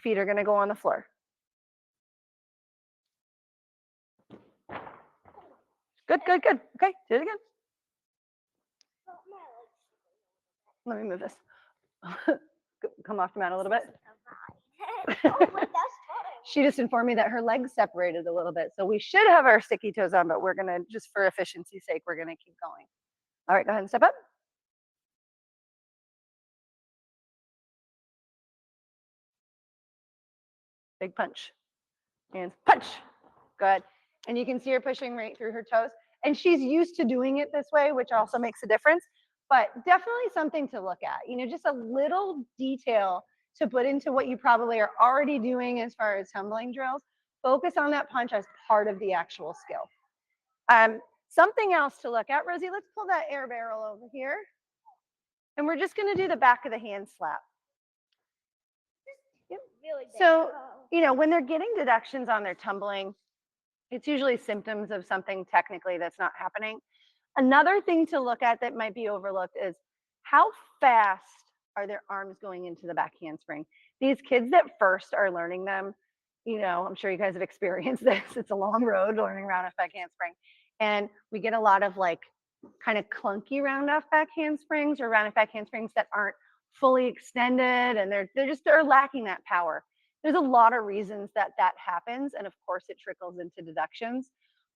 Feet are going to go on the floor. Good, good, good. Okay, do it again. Let me move this. Come off the mat a little bit. She just informed me that her legs separated a little bit. So we should have our sticky toes on, but we're going to, just for efficiency's sake, we're going to keep going. All right, go ahead and step up. Big punch. Hands, punch. Good. And you can see her pushing right through her toes. And she's used to doing it this way, which also makes a difference. But definitely something to look at. You know, just a little detail to put into what you probably are already doing as far as tumbling drills. Focus on that punch as part of the actual skill. Something else to look at, Rosie, let's pull that air barrel over here. And we're just going to do the back of the hand slap. Yep. Really so, you know, when they're getting deductions on their tumbling, it's usually symptoms of something technically that's not happening. Another thing to look at that might be overlooked is how fast are their arms going into the back handspring. These kids that first are learning them, you know, I'm sure you guys have experienced this. It's a long road learning round off back handspring. And we get a lot of like kind of clunky round off back handsprings or round off back handsprings that aren't fully extended, and they're lacking that power. There's a lot of reasons that happens, and of course it trickles into deductions.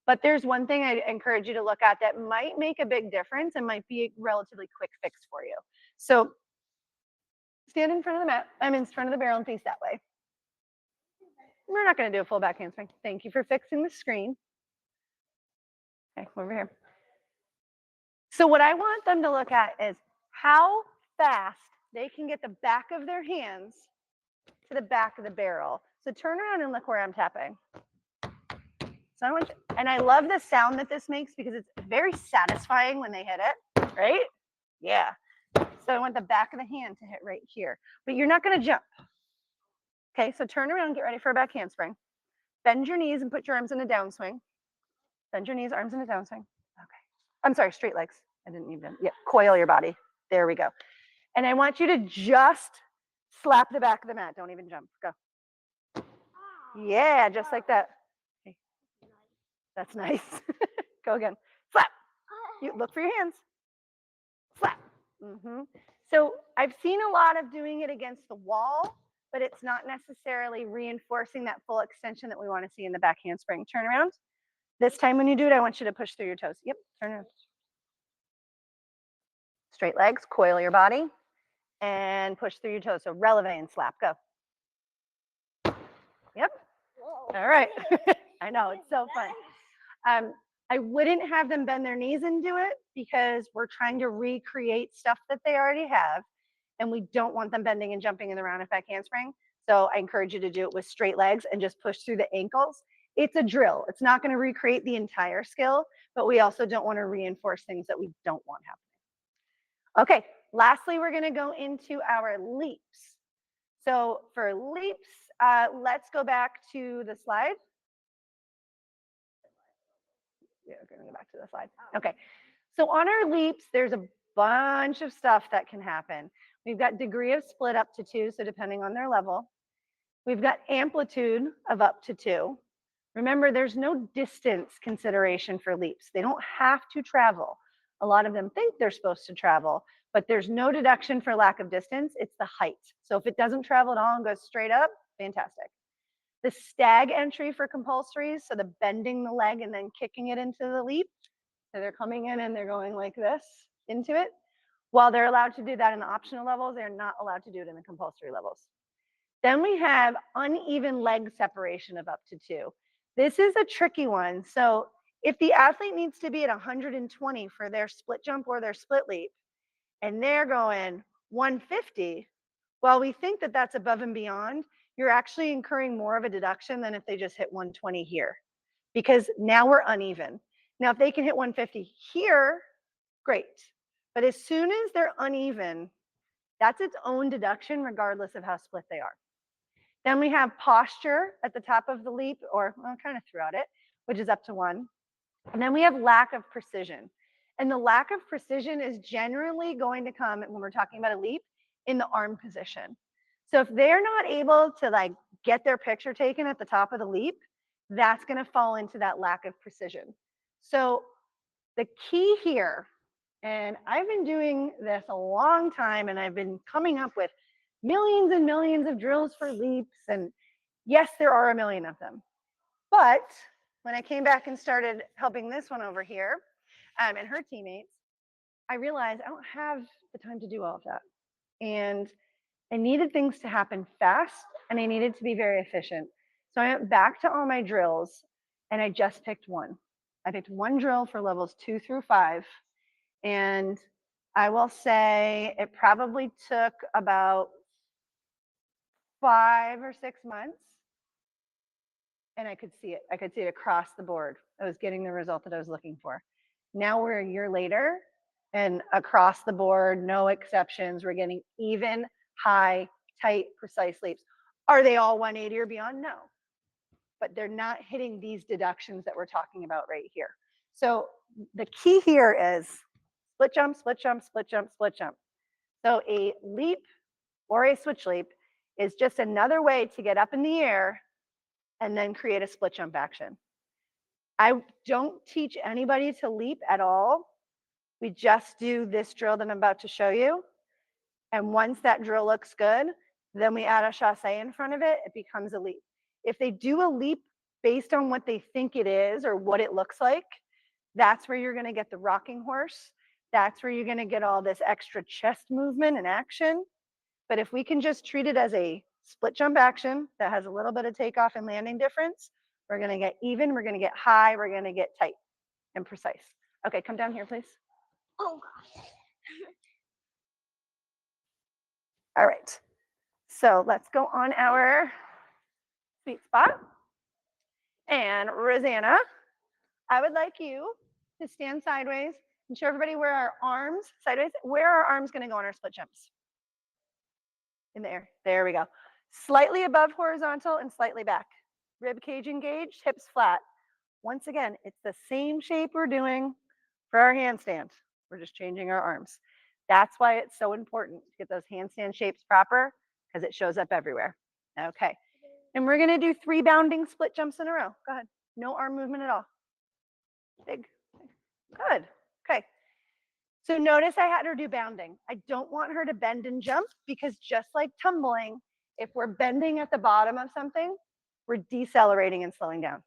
But there's one thing I encourage you to look at that might make a big difference and might be a relatively quick fix for you. So stand in front of the mat. I'm in front of the barrel and face that way. We're not going to do a full back handspring. Thank you for fixing the screen. Okay, over here. So what I want them to look at is how fast they can get the back of their hands to the back of the barrel. So turn around and look where I'm tapping. So I want you, and I love the sound that this makes because it's very satisfying when they hit it, right? Yeah. So I want the back of the hand to hit right here, but you're not going to jump. Okay, so turn around, get ready for a back handspring. Bend your knees and put your arms in a downswing. Bend your knees, arms in a downswing. Okay. I'm sorry, straight legs. I didn't even, yeah, coil your body. There we go. And I want you to just slap the back of the mat. Don't even jump. Go. Yeah, just like that. Okay. That's nice. Go again. Slap. You look for your hands. Slap. So I've seen a lot of doing it against the wall, but it's not necessarily reinforcing that full extension that we want to see in the back handspring. Turn around. This time when you do it, I want you to push through your toes. Yep, turn around. Straight legs, coil your body, and push through your toes. So releve and slap, go. Yep. All right. I know, it's so fun. I wouldn't have them bend their knees and do it because we're trying to recreate stuff that they already have, and we don't want them bending and jumping in the round and back handspring. So I encourage you to do it with straight legs and just push through the ankles. It's a drill. It's not going to recreate the entire skill, but we also don't want to reinforce things that we don't want happening. Okay, lastly, we're going to go into our leaps. So for leaps, let's go back to the slide. Yeah, we're going to go back to the slide. Okay. So on our leaps, there's a bunch of stuff that can happen. We've got degree of split up to 2, so depending on their level. We've got amplitude of up to 2. Remember, there's no distance consideration for leaps. They don't have to travel. A lot of them think they're supposed to travel, but there's no deduction for lack of distance. It's the height. So if it doesn't travel at all and goes straight up, fantastic. The stag entry for compulsory, so the bending the leg and then kicking it into the leap. So they're coming in and they're going like this into it. While they're allowed to do that in the optional levels, they're not allowed to do it in the compulsory levels. Then we have uneven leg separation of up to 2. This is a tricky one. So if the athlete needs to be at 120 for their split jump or their split leap, and they're going 150, while we think that that's above and beyond, you're actually incurring more of a deduction than if they just hit 120 here, because now we're uneven. Now, if they can hit 150 here, great. But as soon as they're uneven, that's its own deduction regardless of how split they are. Then we have posture at the top of the leap, or well, kind of throughout it, which is up to 1. And then we have lack of precision. And the lack of precision is generally going to come when we're talking about a leap in the arm position. So if they're not able to like get their picture taken at the top of the leap, that's going to fall into that lack of precision. So the key here, and I've been doing this a long time, and I've been coming up with millions and millions of drills for leaps, and yes, there are a million of them. But when I came back and started helping this one over here and her teammates, I realized I don't have the time to do all of that. And I needed things to happen fast, and I needed to be very efficient. So I went back to all my drills, and I just picked one. I picked one drill for levels 2 through 5. And I will say it probably took about 5 or 6 months, and I could see it. I could see it across the board. I was getting the result that I was looking for. Now we're a year later, and across the board, no exceptions. We're getting even, high, tight, precise leaps. Are they all 180 or beyond? No. But they're not hitting these deductions that we're talking about right here. So the key here is split jump, split jump, split jump, split jump. So a leap or a switch leap is just another way to get up in the air and then create a split jump action. I don't teach anybody to leap at all. We just do this drill that I'm about to show you. And once that drill looks good, then we add a chasse in front of it, it becomes a leap. If they do a leap based on what they think it is or what it looks like, that's where you're gonna get the rocking horse. That's where you're gonna get all this extra chest movement and action. But if we can just treat it as a split jump action that has a little bit of takeoff and landing difference, we're gonna get even, we're gonna get high, we're gonna get tight and precise. Okay, come down here, please. Oh gosh. All right, so let's go on our sweet spot. And Rosanna, I would like you to stand sideways and show everybody where our arms, sideways, where are our arms gonna go on our split jumps? In the air, there we go. Slightly above horizontal and slightly back. Rib cage engaged, hips flat. Once again, it's the same shape we're doing for our handstand. We're just changing our arms. That's why it's so important to get those handstand shapes proper, because it shows up everywhere. Okay, and we're gonna do 3 bounding split jumps in a row. Go ahead, no arm movement at all. Big, good, okay. So notice I had her do bounding. I don't want her to bend and jump, because just like tumbling, if we're bending at the bottom of something, we're decelerating and slowing down.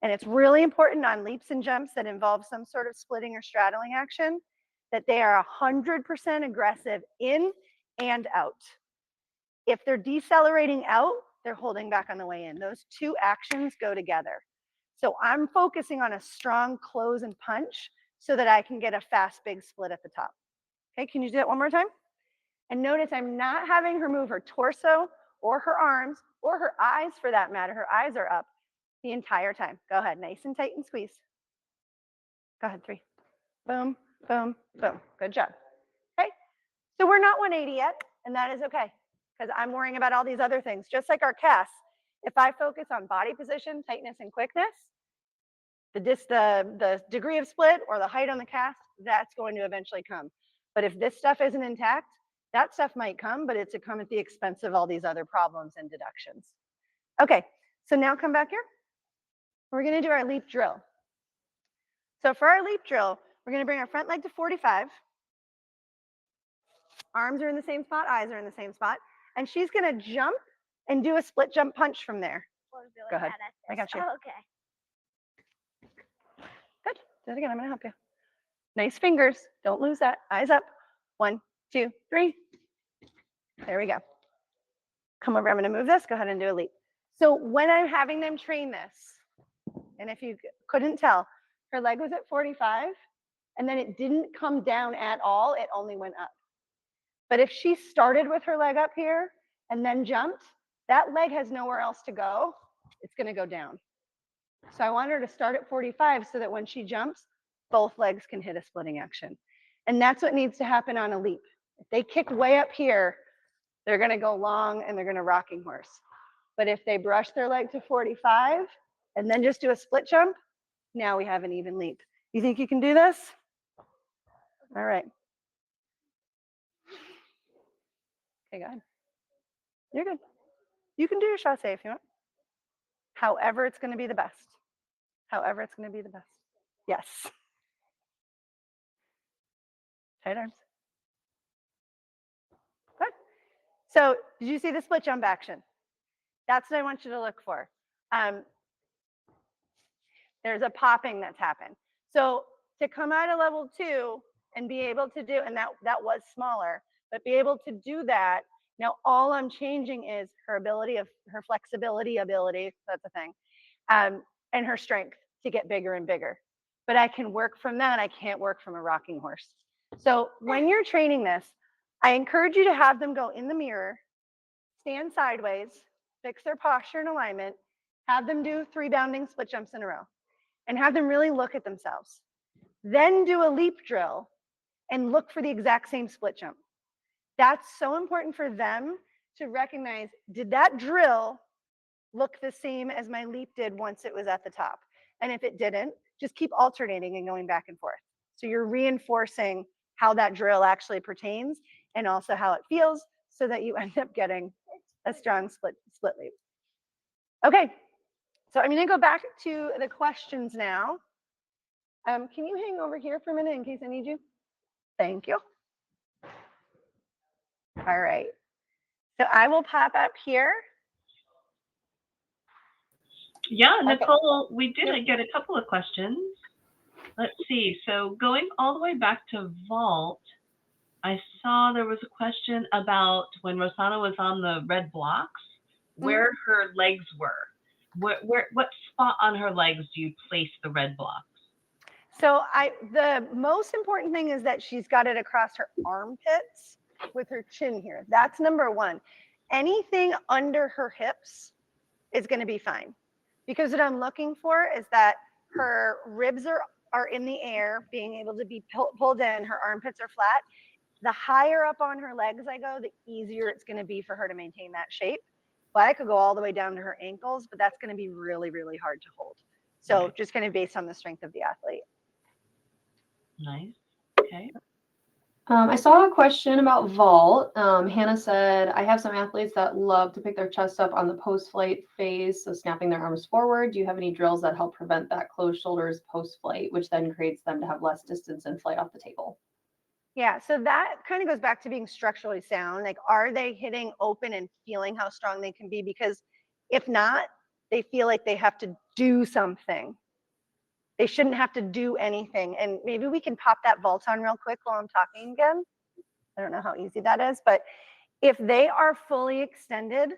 And it's really important on leaps and jumps that involve some sort of splitting or straddling action that they are 100% aggressive in and out. If they're decelerating out, they're holding back on the way in. Those 2 actions go together. So I'm focusing on a strong close and punch so that I can get a fast, big split at the top. Okay, can you do that one more time? And notice I'm not having her move her torso or her arms or her eyes for that matter. Her eyes are up the entire time. Go ahead, nice and tight and squeeze. Go ahead, 3. Boom, boom, boom. Good job. Okay, so we're not 180 yet, and that is okay. because I'm worrying about all these other things. Just like our casts, if I focus on body position, tightness, and quickness, the degree of split or the height on the cast, that's going to eventually come. But if this stuff isn't intact, that stuff might come, but it's to come at the expense of all these other problems and deductions. Okay, so now come back here. We're going to do our leap drill. So for our leap drill, we're going to bring our front leg to 45. Arms are in the same spot, eyes are in the same spot. And she's going to jump and do a split jump punch from there. Go ahead. I got you. Oh, okay. Good. Do it again. I'm going to help you. Nice fingers. Don't lose that. Eyes up. 1, 2, 3. There we go. Come over. I'm going to move this. Go ahead and do a leap. So when I'm having them train this, and if you couldn't tell, her leg was at 45, and then it didn't come down at all. It only went up. But if she started with her leg up here and then jumped, that leg has nowhere else to go. It's going to go down. So I want her to start at 45 so that when she jumps, both legs can hit a splitting action. And that's what needs to happen on a leap. If they kick way up here, they're going to go long and they're going to rocking horse. But if they brush their leg to 45 and then just do a split jump, now we have an even leap. You think you can do this? All right. Okay, go ahead. You're good. You can do your chassé if you want. However, it's going to be the best. However, it's going to be the best. Yes. Tight arms. Good. So did you see the split jump action? That's what I want you to look for. There's a popping that's happened. So to come out of level 2 and be able to do, and that was smaller, but be able to do that, now all I'm changing is her ability of her flexibility ability, that's a thing, and her strength to get bigger and bigger. But I can work from that. I can't work from a rocking horse. So when you're training this, I encourage you to have them go in the mirror, stand sideways, fix their posture and alignment, have them do 3 bounding split jumps in a row, and have them really look at themselves. Then do a leap drill and look for the exact same split jump. That's so important for them to recognize, did that drill look the same as my leap did once it was at the top? And if it didn't, just keep alternating and going back and forth. So you're reinforcing how that drill actually pertains and also how it feels so that you end up getting a strong split leap. Okay, so I'm gonna go back to the questions now. Can you hang over here for a minute in case I need you? Thank you. All right, so I will pop up here. Yeah, Nicole, we did get a couple of questions. Let's see. So going all the way back to vault, I saw there was a question about when Rosanna was on the red blocks, where her legs were. What spot on her legs do you place the red blocks? So the most important thing is that she's got it across her armpits with her chin here. That's number 1. Anything under her hips is going to be fine. Because what I'm looking for is that her ribs are in the air, being able to be pulled in, her armpits are flat. The higher up on her legs I go, the easier it's going to be for her to maintain that shape. But I could go all the way down to her ankles, but that's going to be really, really hard to hold. So just kind of based on the strength of the athlete. Nice. Okay. I saw a question about vault. Hannah said, I have some athletes that love to pick their chest up on the post-flight phase, so snapping their arms forward. Do you have any drills that help prevent that closed shoulders post-flight, which then creates them to have less distance and flight off the table? Yeah, so that kind of goes back to being structurally sound. Like, are they hitting open and feeling how strong they can be? Because if not, they feel like they have to do something. They shouldn't have to do anything. And maybe we can pop that vault on real quick while I'm talking again. I don't know how easy that is, but if they are fully extended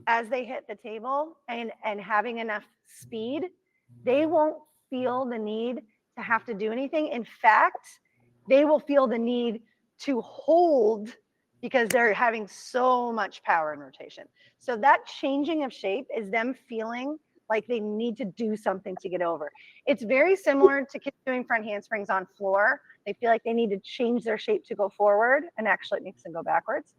as they hit the table and having enough speed, they won't feel the need to have to do anything. In fact, they will feel the need to hold because they're having so much power and rotation. So that changing of shape is them feeling like they need to do something to get over. It's very similar to kids doing front handsprings on floor. They feel like they need to change their shape to go forward, and actually it makes them go backwards.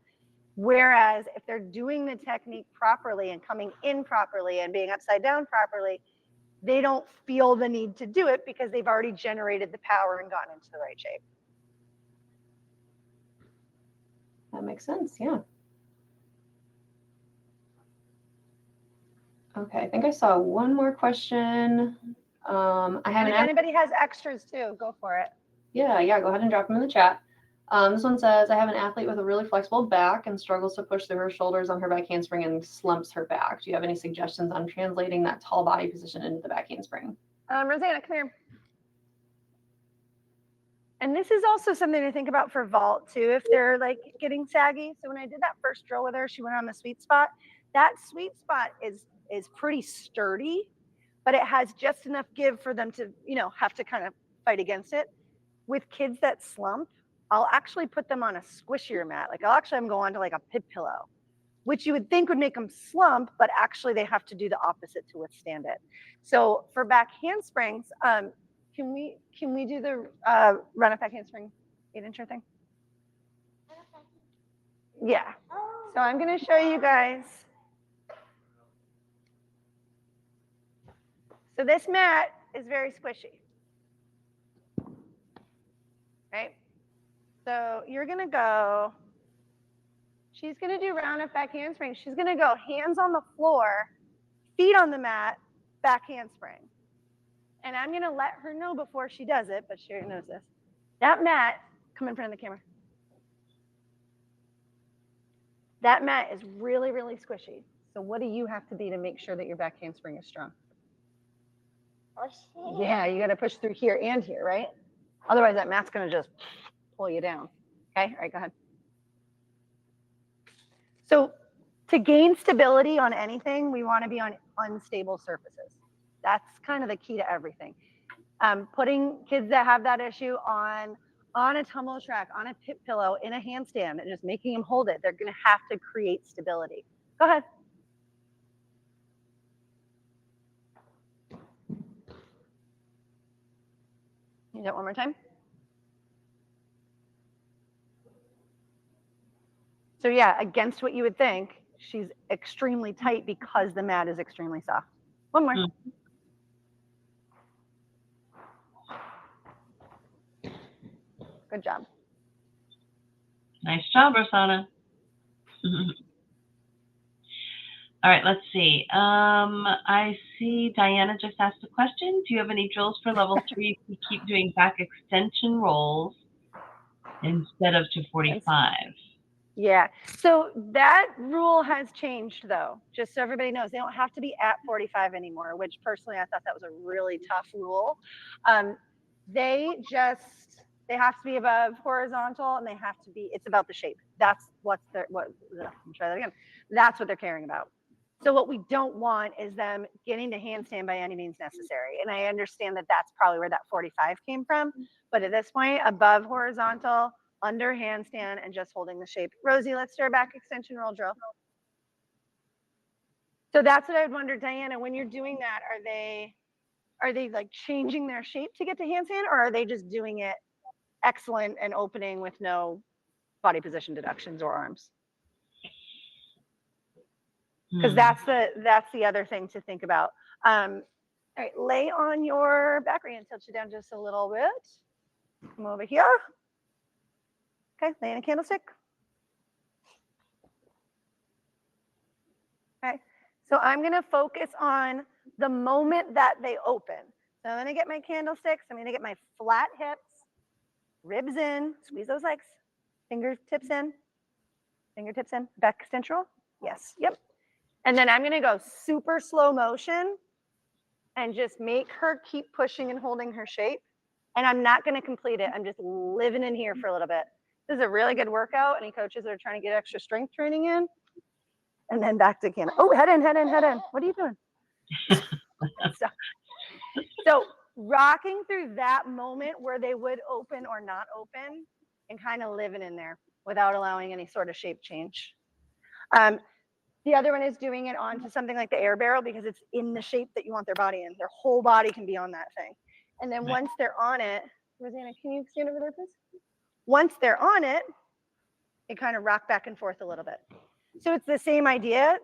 Whereas if they're doing the technique properly and coming in properly and being upside down properly, they don't feel the need to do it because they've already generated the power and gotten into the right shape. That makes sense. Yeah. Okay, I think I saw one more question. I have And if anybody has extras too, go for it. Yeah, go ahead and drop them in the chat. This one says, I have an athlete with a really flexible back and struggles to push through her shoulders on her back handspring and slumps her back. Do you have any suggestions on translating that tall body position into the back handspring? Rosanna, come here. And this is also something to think about for vault too, if they're like getting saggy. So when I did that first drill with her, she went on the sweet spot. That sweet spot is pretty sturdy, but it has just enough give for them to, have to kind of fight against it. With kids that slump, I'll actually put them on a squishier mat. Like I'll actually go on to like a pit pillow, which you would think would make them slump, but actually they have to do the opposite to withstand it. So for back handsprings, can we do the run up back handspring 8-incher thing? Yeah. So I'm going to show you guys. So this mat is very squishy. Right? So you're going to go, she's going to do round up back handspring. She's going to go hands on the floor, feet on the mat, back handspring. And I'm going to let her know before she does it, but she already knows this. That mat, come in front of the camera. That mat is really, really squishy. So what do you have to be to make sure that your back handspring is strong? Yeah, you got to push through here and here, right? Otherwise, that mat's going to just pull you down. Okay, all right, go ahead. So to gain stability on anything, we want to be on unstable surfaces. That's kind of the key to everything. Putting kids that have that issue on a tumble track, on a pit pillow, in a handstand, and just making them hold it, they're going to have to create stability. Go ahead. You do that one more time. So yeah, against what you would think, she's extremely tight because the mat is extremely soft. One more. Good job. Nice job, Rosanna. All right, let's see. I see Diana just asked a question. Do you have any drills for level 3 to keep doing back extension rolls instead of to 45? Yeah, so that rule has changed though, just so everybody knows. They don't have to be at 45 anymore, which personally I thought that was a really tough rule. They have to be above horizontal and they have to be, it's about the shape. That's let me try that again. That's what they're caring about. So what we don't want is them getting to handstand by any means necessary. And I understand that that's probably where that 45 came from. But at this point, above horizontal, under handstand, and just holding the shape. Rosie, let's do our back extension roll drill. So that's what I would wonder, Diana, when you're doing that, are they like changing their shape to get to handstand, or are they just doing it excellent and opening with no body position deductions or arms? Because that's the other thing to think about. All right, lay on your back. We're gonna tilt you down just a little bit. Come over here. Okay, lay in a candlestick. Okay, so I'm gonna focus on the moment that they open. So I'm gonna get my candlesticks. I'm gonna get my flat hips, ribs in, squeeze those legs, fingertips in, back extension roll. Yes, yep. And then I'm gonna go super slow motion and just make her keep pushing and holding her shape. And I'm not gonna complete it. I'm just living in here for a little bit. This is a really good workout. Any coaches that are trying to get extra strength training in? And then back to Canada. Oh, head in. What are you doing? So rocking through that moment where they would open or not open and kind of living in there without allowing any sort of shape change. The other one is doing it onto something like the air barrel because it's in the shape that you want their body in. Their whole body can be on that thing. And then once they're on it, Rosanna, can you stand over there, please? Once they're on it, and kind of rock back and forth a little bit. So it's the same idea.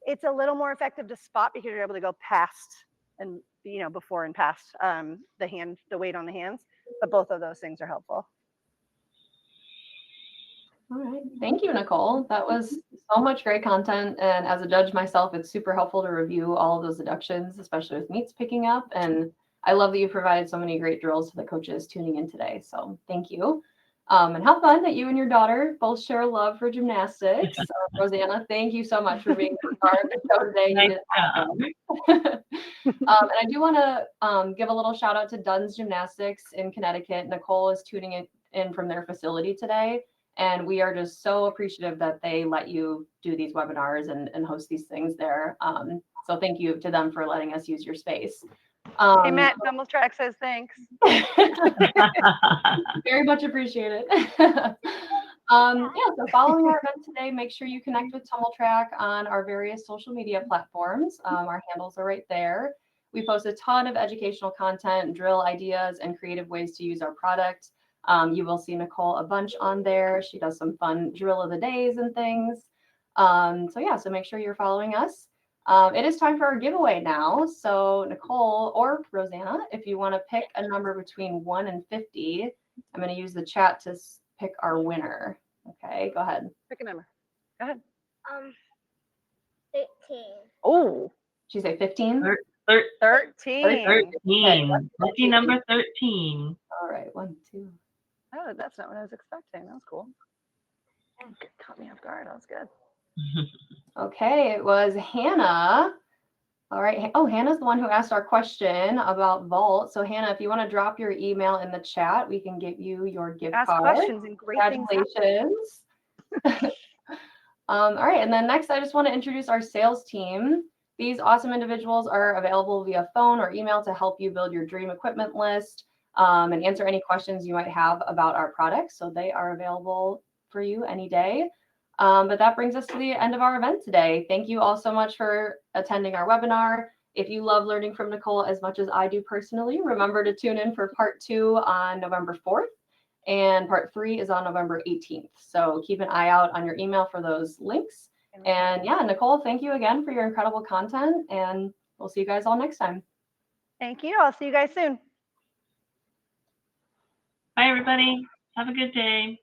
It's a little more effective to spot because you're able to go past and, you know, before and past the weight on the hands, but both of those things are helpful. All right. Thank you, Nicole. That was so much great content. And as a judge myself, it's super helpful to review all of those deductions, especially with meets picking up. And I love that you provided so many great drills to the coaches tuning in today. So thank you. And how fun that you and your daughter both share a love for gymnastics. Rosanna, thank you so much for being part of the show today. You did awesome. And I do want to give a little shout out to Dunn's Gymnastics in Connecticut. Nicole is tuning in from their facility today. And we are just so appreciative that they let you do these webinars and host these things there. So thank you to them for letting us use your space. Hey, Matt, Tumble Track says thanks. Very much appreciated. Yeah, so following our event today, make sure you connect with Tumble Track on our various social media platforms. Our handles are right there. We post a ton of educational content, drill ideas, and creative ways to use our product. You will see Nicole a bunch on there. She does some fun drill of the days and things. So make sure you're following us. It is time for our giveaway now. So Nicole or Rosanna, if you want to pick a number between 1 and 50, I'm going to use the chat to pick our winner. Okay, go ahead. Pick a number. Go ahead. 13. Oh, Did you say 15? 13. 13. Lucky number 13. All right, 1, 2. Oh, that's not what I was expecting. That was cool. Caught me off guard. That was good. Okay, it was Hannah. All right. Oh, Hannah's the one who asked our question about Vault. So Hannah, if you want to drop your email in the chat, we can give you your gift Ask card. questions and great things. Congratulations. All right. And then next, I just want to introduce our sales team. These awesome individuals are available via phone or email to help you build your dream equipment list and answer any questions you might have about our products. So they are available for you any day. But that brings us to the end of our event today. Thank you all so much for attending our webinar. If you love learning from Nicole as much as I do personally, remember to tune in for part 2 on November 4th. And part 3 is on November 18th. So keep an eye out on your email for those links. And yeah, Nicole, thank you again for your incredible content. And we'll see you guys all next time. Thank you. I'll see you guys soon. Bye, everybody. Have a good day.